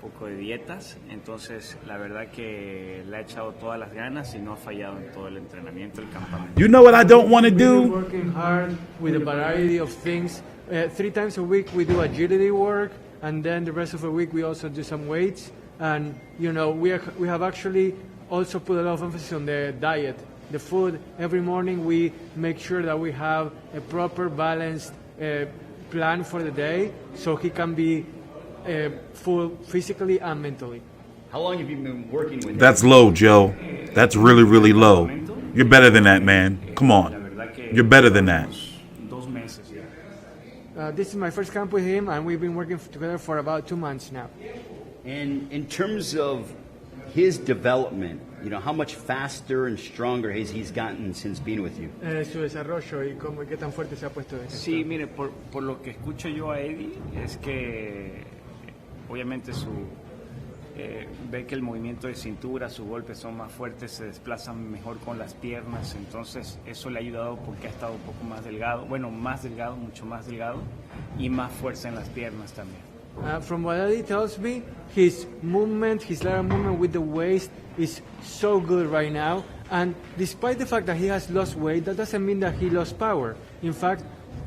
un poco de dietas, entonces la verdad que le ha echado todas las ganas y no ha fallado en todo el entrenamiento, el campamento. You know what I don't want to do? We're working hard with a variety of things. 3 times a week we do agility work, and then the rest of the week we also do some weights. And you know, we have actually also put a lot of emphasis on the diet, the food. Every morning we make sure that we have a proper balanced plan for the day, so he can be full physically and mentally. How long have you been working with him? That's low, Joe. That's really, really low. You're better than that, man. Come on. You're better than that. 2 meses ya. This is my first camp with him, and we've been working together for about 2 months now. And in terms of his development, you know, how much faster and stronger he's gotten since being with you? Su desarrollo y qué tan fuerte se ha puesto desde Sí, mire, por lo que escucho yo a Eddie, es que obviamente ve que el movimiento de cintura, sus golpes son más fuertes, se desplazan mejor con las piernas, entonces eso le ha ayudado porque ha estado un poco más delgado, mucho más delgado, y más fuerza en las piernas también. From what Eddie tells me, his lateral movement with the waist is so good right now. And despite the fact that he has lost weight, that doesn't mean that he lost power. In fact,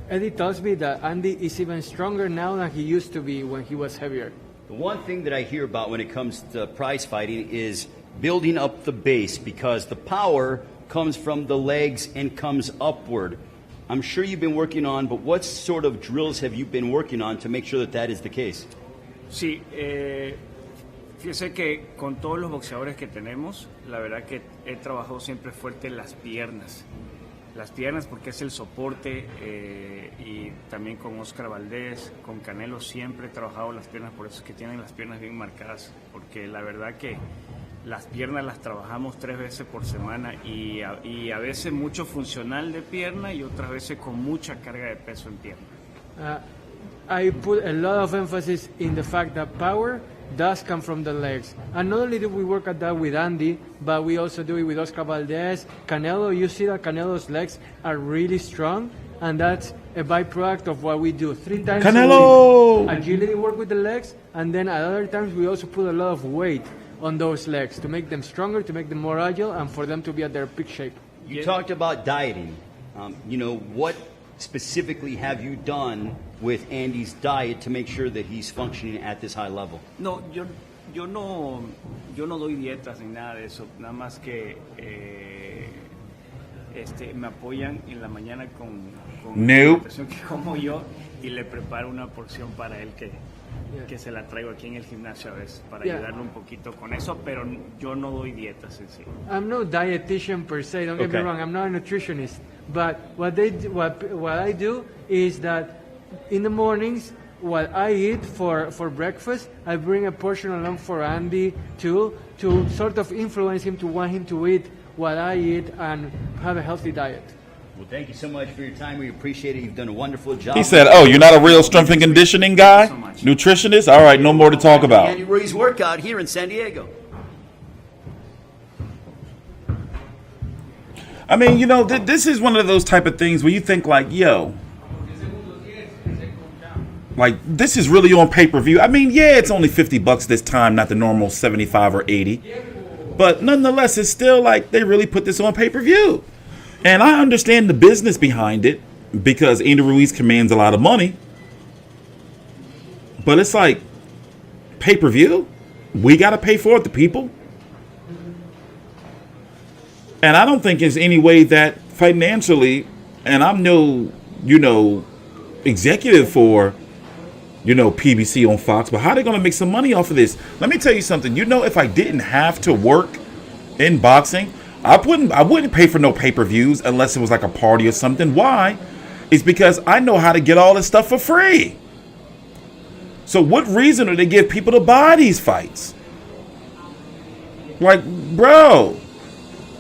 Eddie tells me that Andy is even stronger now than he used to be when he was heavier. The one thing that I hear about when it comes to prize fighting is building up the base, because the power comes from the legs and comes upward. I'm sure you've been working on, but what sort of drills have you been working on to make sure that that is the case? Sí, fíjese que con todos los boxeadores que tenemos, la verdad que he trabajado siempre fuerte las piernas. las piernas porque es el soporte, y también con Oscar Valdés, con Canelo siempre he trabajado las piernas, por eso es que tienen las piernas bien marcadas, porque la verdad que las piernas las trabajamos 3 veces por semana y a veces mucho funcional de pierna y otras veces con mucha carga de peso en pierna. I put a lot of emphasis in the fact that power does come from the legs. And not only do we work at that with Andy, but we also do it with Oscar Valdez, Canelo. You see that Canelo's legs are really strong, and that's a byproduct of what we do. 3 times Canelo! a week, agility work with the legs, and then at other times we also put a lot of weight on those legs to make them stronger, to make them more agile, and for them to be at their peak shape. You talked about dieting. What specifically have you done with Andy's diet to make sure that he's functioning at this high level? No, yo no doy dietas ni nada de eso, nada más que me apoyan en la mañana con la alimentación que como yo y le preparo una porción para él que se la traigo aquí en el gimnasio a veces para ayudarle un poquito con eso, pero yo no doy dietas en sí. I'm no dietitian per se, don't get me wrong, I'm not a nutritionist, but what I do is that in the mornings, what I eat for breakfast, I bring a portion along for Andy too, to sort of influence him to want him to eat what I eat and have a healthy diet. Well, thank you so much for your time. We appreciate it. You've done a wonderful job. He said, "Oh, you're not a real strength and conditioning guy, nutritionist? All right, no more to talk about." Andy Ruiz workout here in San Diego. I mean, this is one of those type of things where you think like, yo, like this is really on pay-per-view. I mean, yeah, it's only $50 this time, not the normal 75 or 80. But nonetheless, it's still like they really put this on pay-per-view. And I understand the business behind it because Andy Ruiz commands a lot of money. But it's like pay-per-view. We got to pay for it, the people. And I don't think there's any way that financially, and I'm no, executive for, PBC on Fox, but how are they going to make some money off of this? Let me tell you something. If I didn't have to work in boxing, I wouldn't pay for no pay-per-views unless it was like a party or something. Why? It's because I know how to get all this stuff for free. So what reason do they give people to buy these fights? Like, bro.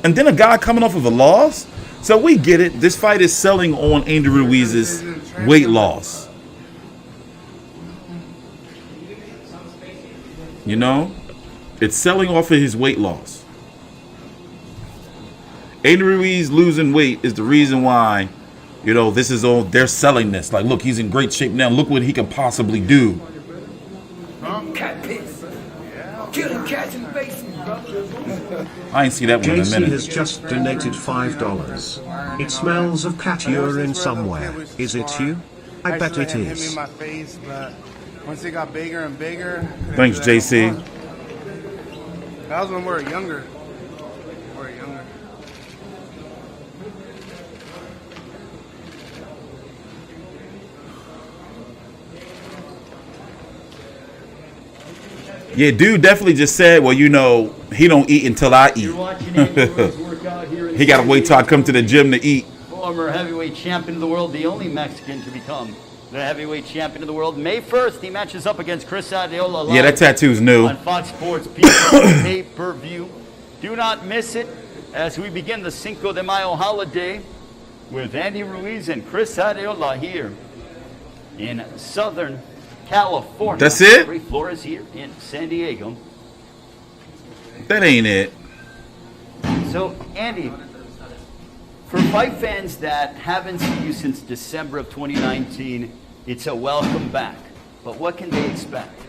And then a guy coming off of a loss? So we get it. This fight is selling on Andy Ruiz's weight loss. It's selling off of his weight loss. Andy Ruiz losing weight is the reason why, this is all, they're selling this. Like, look, he's in great shape now. Look what he can possibly do. Cat piss. Killing cats in the basement, bro. I ain't see that one in a JC minute. has just donated $5. It smells of cat urine somewhere. Is it you? I bet it is. My face, but once it got bigger and bigger. Thanks, JC. That was when we were younger. Yeah, dude definitely just said, well, he don't eat until I eat. He got to wait till I come to the gym to eat. Former heavyweight champion of the world, the only Mexican to become the heavyweight champion of the world. May 1st, he matches up against Chris Arreola. Yeah, that tattoo's new. On FOX Sports PBC Pay-Per-View. Do not miss it as we begin the Cinco de Mayo holiday with Andy Ruiz and Chris Arreola here in Southern California. That's it? Three floors here in San Diego. That ain't it. So, Andy, for fight fans that haven't seen you since December of 2019, it's a welcome back. But what can they expect?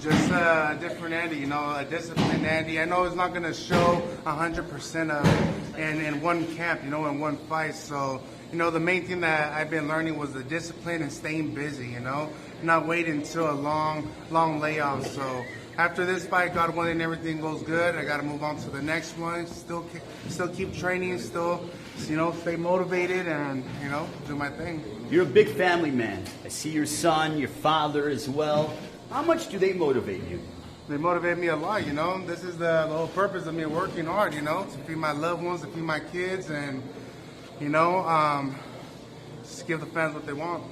Just a different Andy, a disciplined Andy. I know it's not going to show 100% of in one camp, in one fight. So, the main thing that I've been learning was the discipline and staying busy, not waiting until a long layoff. So after this fight, God willing, everything goes good. I got to move on to the next one. Still keep training, still, stay motivated and, do my thing. You're a big family man. I see your son, your father as well. How much do they motivate you? They motivate me a lot, This is the whole purpose of me working hard, to feed my loved ones, to feed my kids, and just give the fans what they want.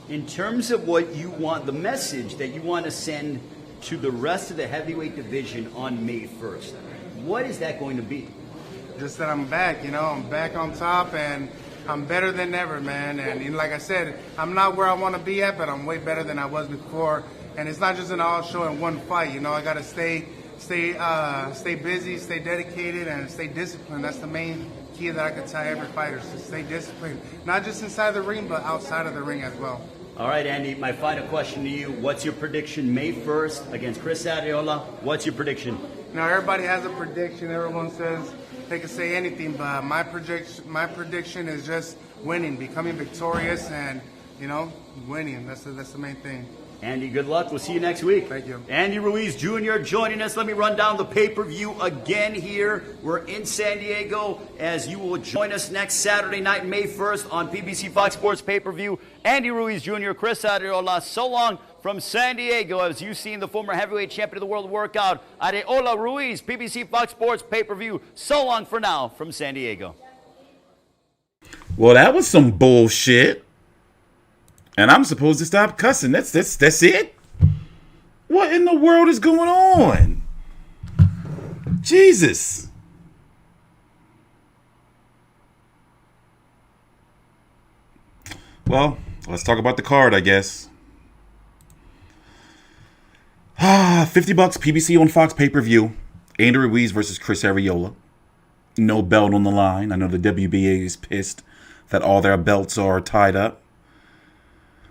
In terms of what you want, the message that you want to send to the rest of the heavyweight division on May 1st, what is that going to be? Just that I'm back, I'm back on top, and I'm better than ever, man. And like I said, I'm not where I want to be at, but I'm way better than I was before. And it's not just an all show in one fight, I got to stay busy, stay dedicated, and stay disciplined. That's the main key that I could tell every fighter, to stay disciplined, not just inside the ring, but outside of the ring as well. All right, Andy, my final question to you. What's your prediction May 1st against Chris Arreola? What's your prediction? Everybody has a prediction. Everyone says they can say anything, but my prediction is just winning, becoming victorious, and, winning. That's the main thing. Andy, good luck. We'll see you next week. Thank you. Andy Ruiz Jr. joining us. Let me run down the pay-per-view again here. We're in San Diego, as you will join us next Saturday night, May 1st on PBC FOX Sports Pay-Per-View. Andy Ruiz Jr., Chris Arreola, so long from San Diego, as you've seen the former heavyweight champion of the world workout, Arreola Ruiz, PBC FOX Sports Pay-Per-View. So long for now from San Diego. Well, that was some bullshit. And I'm supposed to stop cussing. That's it? What in the world is going on? Jesus. Well, let's talk about the card, I guess. $50 PBC on Fox pay-per-view. Andy Ruiz versus Chris Arreola. No belt on the line. I know the WBA is pissed that all their belts are tied up.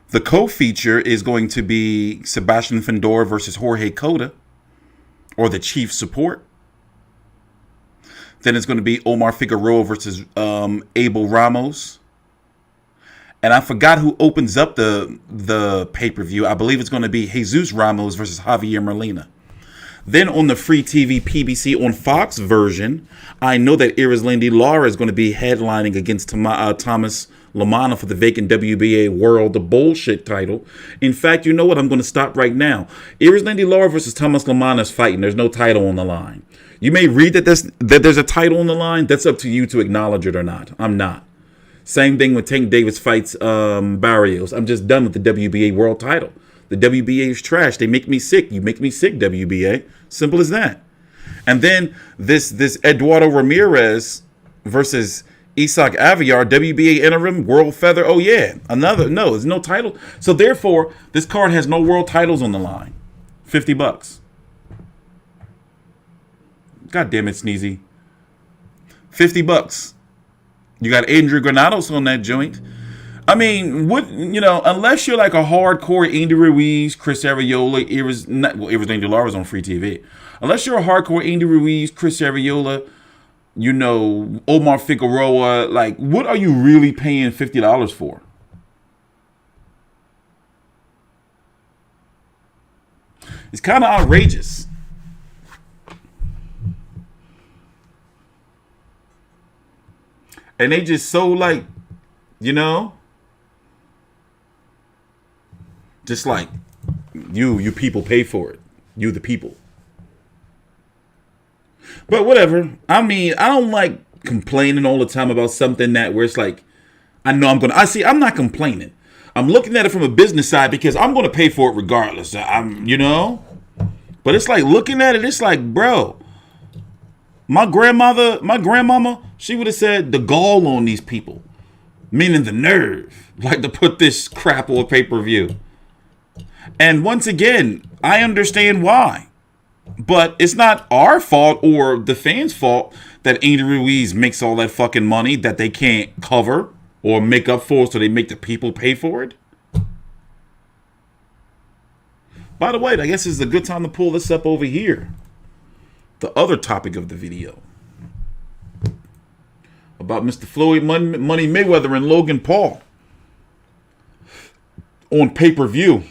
The co-feature is going to be Sebastián Fundora versus Jorge Cota, or the chief support. Then it's going to be Omar Figueroa versus Abel Ramos. And I forgot who opens up the pay-per-view. I believe it's going to be Jesús Ramos versus Javier Molina. Then on the free TV PBC on Fox version, I know that Irislandy Lara is going to be headlining against Thomas Lamana for the vacant WBA World Bullshit title. In fact, you know what? I'm going to stop right now. Irislandy Lara versus Thomas Lamana is fighting. There's no title on the line. You may read that there's a title on the line. That's up to you to acknowledge it or not. I'm not. Same thing with Tank Davis fights Barrios. I'm just done with the WBA World title. The WBA is trash. They make me sick. You make me sick, WBA. Simple as that. And then this Eduardo Ramirez versus Isaac Aviar, WBA interim world feather. Oh yeah, there's no title. So therefore, this card has no world titles on the line. $50. God damn it, Sneezy. $50. You got Andrew Granados on that joint. I mean, unless you're like a hardcore Andy Ruiz, Chris Arreola, Irislandy Lara's on free TV. Unless you're a hardcore Andy Ruiz, Chris Arreola, Omar Figueroa, like, what are you really paying $50 for? It's kind of outrageous. And they just so like, just like, you people pay for it. You the people. But whatever. I mean, I don't like complaining all the time about something where it's like, I'm not complaining. I'm looking at it from a business side because I'm going to pay for it regardless. But it's like looking at it, it's like, bro, my grandmama, she would have said the gall on these people, meaning the nerve, like to put this crap on pay-per-view. And once again, I understand why. But it's not our fault or the fans' fault that Andy Ruiz makes all that fucking money that they can't cover or make up for, so they make the people pay for it. By the way, I guess it's a good time to pull this up over here. The other topic of the video. About Mr. Floyd Money Mayweather and Logan Paul. On pay-per-view.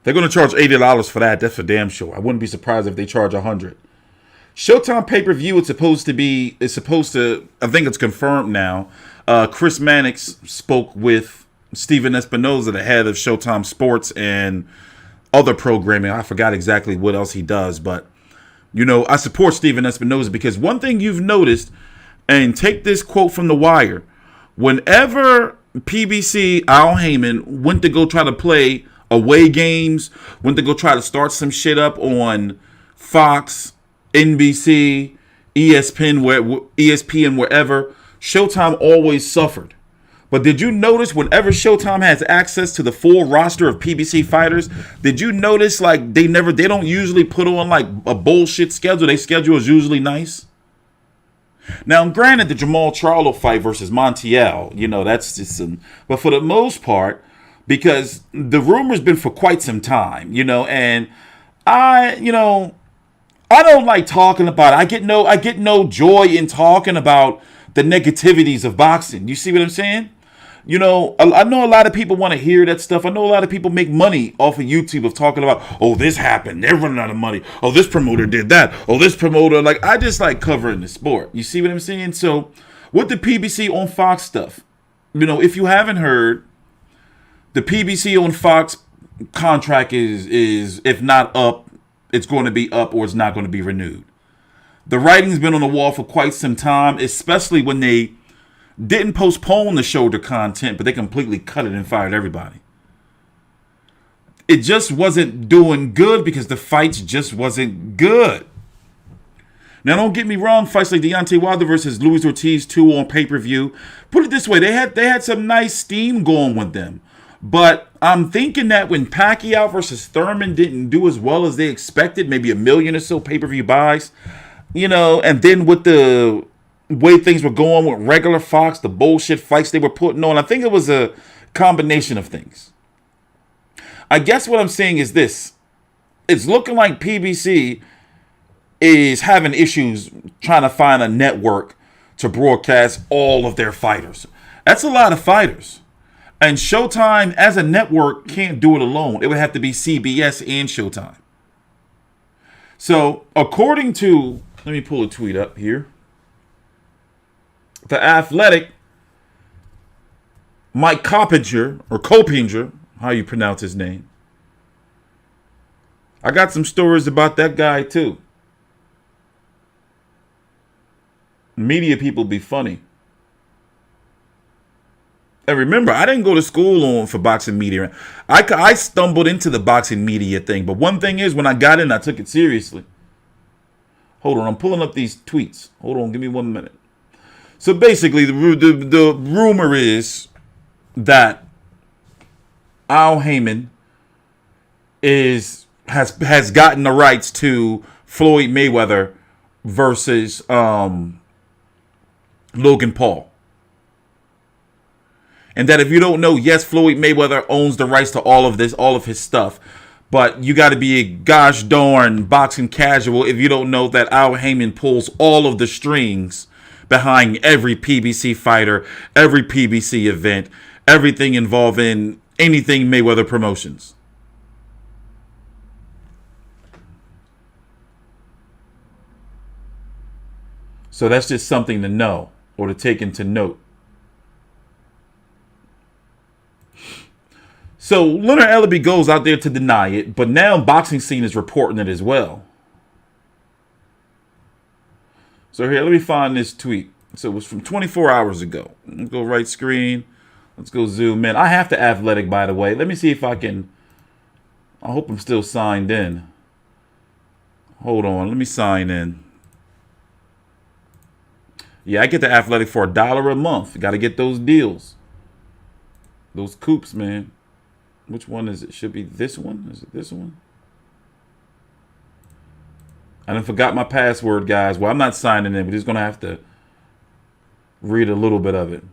They're going to charge $80 for that. That's for damn sure. I wouldn't be surprised if they charge $100. Showtime pay-per-view, it's supposed to, I think it's confirmed now. Chris Mannix spoke with Steven Espinoza, the head of Showtime Sports and other programming. I forgot exactly what else he does, but I support Steven Espinoza because one thing you've noticed, And take this quote from The Wire. Whenever PBC Al Heyman went to go try to play away games, went to go try to start some shit up on Fox, NBC, ESPN, wherever, Showtime always suffered. But did you notice whenever Showtime has access to the full roster of PBC fighters, did you notice like they don't usually put on like a bullshit schedule? Their schedule is usually nice. Now, granted, the Jamal Charlo fight versus Montiel, that's just some... But for the most part, because the rumor's been for quite some time, and I don't like talking about it. I get no joy in talking about the negativities of boxing. You see what I'm saying? I know a lot of people want to hear that stuff. I know a lot of people make money off of YouTube of talking about, oh, this happened. They're running out of money. Oh, this promoter did that. Oh, this promoter. Like, I just like covering the sport. You see what I'm saying? So with the PBC on Fox stuff, if you haven't heard, the PBC on Fox contract is if not up, it's going to be up or it's not going to be renewed. The writing's been on the wall for quite some time, especially when they didn't postpone the shoulder content, but they completely cut it and fired everybody. It just wasn't doing good because the fights just wasn't good. Now, don't get me wrong, fights like Deontay Wilder versus Luis Ortiz 2 on pay-per-view. Put it this way, they had some nice steam going with them. But I'm thinking that when Pacquiao versus Thurman didn't do as well as they expected, maybe 1 million or so pay-per-view buys, and then with the way things were going with regular Fox, the bullshit fights they were putting on, I think it was a combination of things. I guess what I'm saying is this. It's looking like PBC is having issues trying to find a network to broadcast all of their fighters. That's a lot of fighters. And Showtime as a network can't do it alone. It would have to be CBS and Showtime. So, according to, let me pull a tweet up here. The Athletic, Mike Coppinger, how you pronounce his name. I got some stories about that guy too. Media people be funny. And remember, I didn't go to school for boxing media. I stumbled into the boxing media thing. But one thing is, when I got in, I took it seriously. Hold on, I'm pulling up these tweets. Hold on, give me 1 minute. So basically, the rumor is that Al Heyman has gotten the rights to Floyd Mayweather versus Logan Paul. And that if you don't know, yes, Floyd Mayweather owns the rights to all of his stuff. But you got to be a gosh darn boxing casual if you don't know that Al Heyman pulls all of the strings behind every PBC fighter, every PBC event, everything involving anything Mayweather Promotions. So that's just something to know or to take into note. So Leonard Ellaby goes out there to deny it, but now boxing scene is reporting it as well. So here, let me find this tweet. So it was from 24 hours ago. Let's go right screen. Let's go zoom in. I have to Athletic, by the way. Let me see if I can. I hope I'm still signed in. Hold on. Let me sign in. Yeah, I get the Athletic for $1 a month. Got to get those deals. Those coops, man. Which one is it? Should be this one? Is it this one? I done forgot my password, guys. Well, I'm not signing in. We're just going to have to read a little bit of it.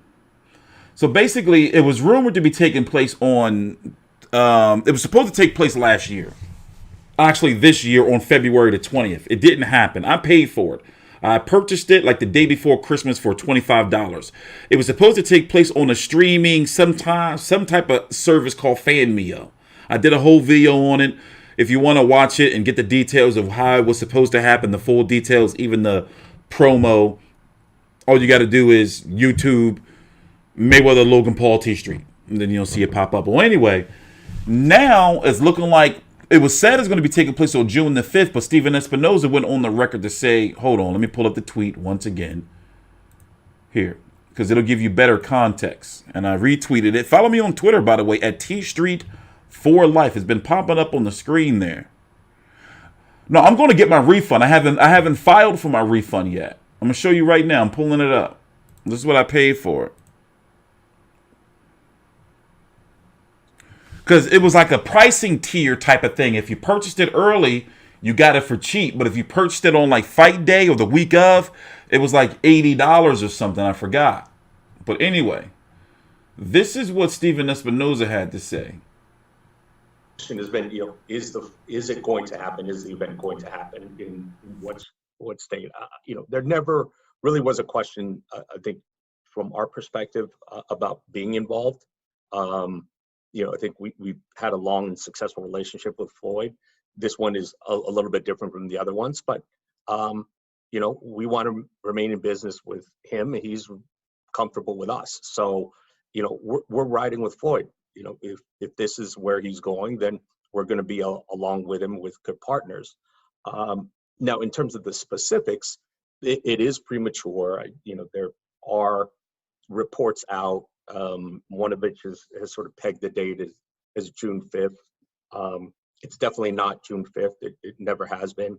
So basically, it was rumored to be taking place on... it was supposed to take place last year. Actually, this year on February the 20th. It didn't happen. I paid for it. I purchased it like the day before Christmas for $25. It was supposed to take place on a streaming, some type of service called FanMio. I did a whole video on it. If you want to watch it and get the details of how it was supposed to happen, the full details, even the promo, all you got to do is YouTube Mayweather Logan Paul T Street. And then you'll see it pop up. Well, anyway, now it's looking like it was said it's going to be taking place on June the 5th, but Steven Espinoza went on the record to say, hold on, let me pull up the tweet once again. here because it'll give you better context. And I retweeted it. Follow me on Twitter, by the way, at TStreet4Life. It's been popping up on the screen there. No, I'm going to get my refund. I haven't filed for my refund yet. I'm going to show you right now. I'm pulling it up. This is what I paid for it. Because it was like a pricing tier type of thing. If you purchased it early, you got it for cheap. But if you purchased it on like fight day or the week of, it was like $80 or something. I forgot. But anyway, this is what Steven Espinoza had to say. Has been, is it going to happen? Is the event going to happen? In what state? There never really was a question, I think, from our perspective about being involved. I think we've had a long and successful relationship with Floyd. This one is a little bit different from the other ones, but we want to remain in business with him. He's comfortable with us, so we're riding with Floyd. If this is where he's going, then we're going to be along with him with good partners. Now, in terms of the specifics, it is premature. There are reports out. One of which has sort of pegged the date as June 5th. It's definitely not June 5th. It never has been.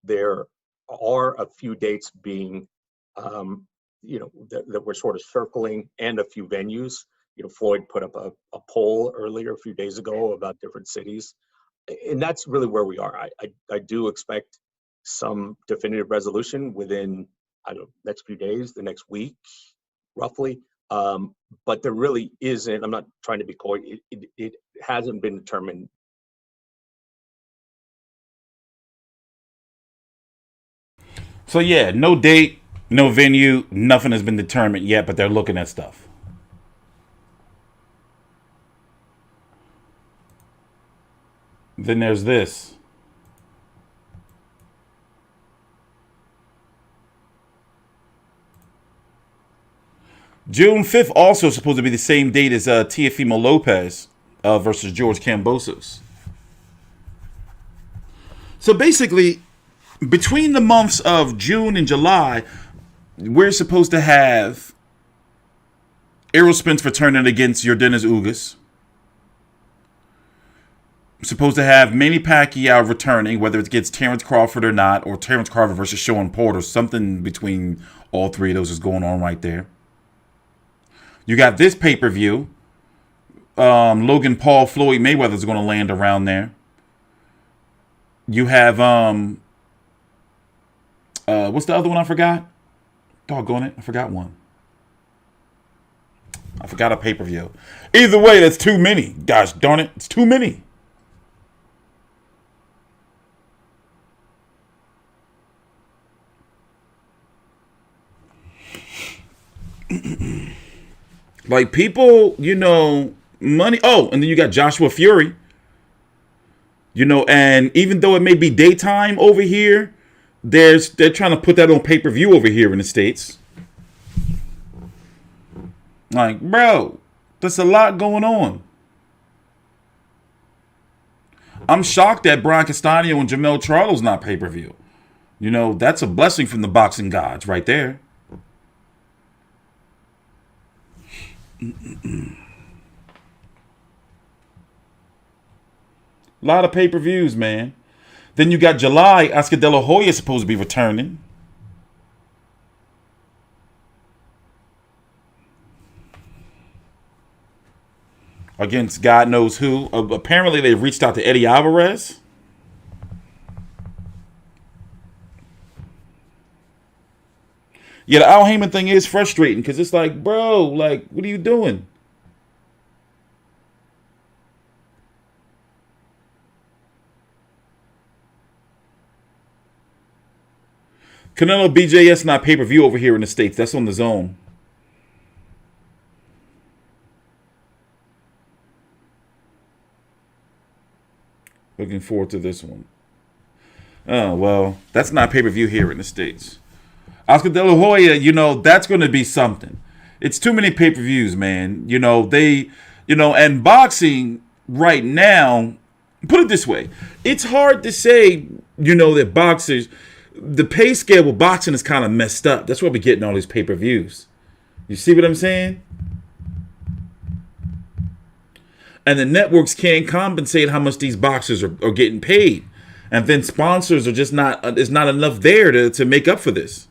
There are a few dates being, that we're sort of circling, and a few venues. Floyd put up a poll earlier a few days ago about different cities. And that's really where we are. I do expect some definitive resolution within, next few days, the next week, roughly. But there really isn't, I'm not trying to be coy, it hasn't been determined. So yeah, no date, no venue, nothing has been determined yet, but they're looking at stuff. Then there's this. June 5th also supposed to be the same date as Teofimo Lopez versus George Kambosos. So basically, between the months of June and July, we're supposed to have Errol Spence returning against Yordenis Ugas. Supposed to have Manny Pacquiao returning, whether it's against Terrence Crawford or not, or Terrence Crawford versus Sean Porter. Something between all three of those is going on right there. You got this pay-per-view. Logan Paul, Floyd Mayweather is going to land around there. You have, what's the other one I forgot? Doggone it, I forgot one. I forgot a pay-per-view. Either way, that's too many. Gosh darn it, it's too many. Like people, money. Oh, and then you got Joshua Fury. And even though it may be daytime over here, they're trying to put that on pay-per-view over here in the States. Like, bro, there's a lot going on. I'm shocked that Brian Castaño and Jamel Charlo's not pay-per-view. That's a blessing from the boxing gods right there. A lot of pay-per-views, man. Then you got July. Oscar De La Hoya is supposed to be returning. Against God knows who. Apparently, they reached out to Eddie Alvarez. Yeah, the Al Heyman thing is frustrating because it's like, bro, like, what are you doing? Canelo BJS not pay-per-view over here in the States. That's on the Zone. Looking forward to this one. Oh, well, that's not pay-per-view here in the States. Oscar De La Hoya, that's going to be something. It's too many pay-per-views, man. And boxing right now, put it this way. It's hard to say, that boxers, the pay scale with boxing is kind of messed up. That's why we're getting all these pay-per-views. You see what I'm saying? And the networks can't compensate how much these boxers are getting paid. And then sponsors are just not, there's not enough there to make up for this.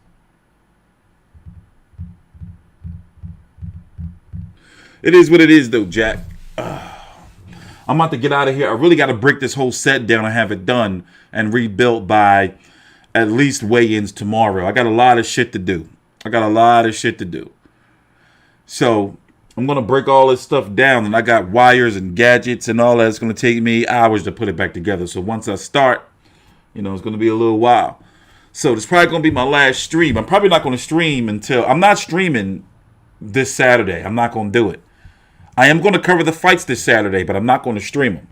It is what it is, though, Jack. I'm about to get out of here. I really got to break this whole set down and have it done and rebuilt by at least weigh-ins tomorrow. I got a lot of shit to do. So I'm going to break all this stuff down, and I got wires and gadgets and all that. It's going to take me hours to put it back together. So once I start, it's going to be a little while. So this is probably going to be my last stream. I'm probably not going to stream until... I'm not streaming this Saturday. I'm not going to do it. I am going to cover the fights this Saturday, but I'm not going to stream them.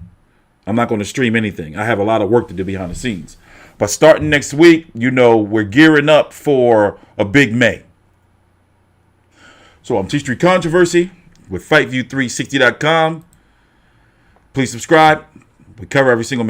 I'm not going to stream anything. I have a lot of work to do behind the scenes. But starting next week, we're gearing up for a big May. So I'm T-Street Controversy with FightView360.com. Please subscribe. We cover every single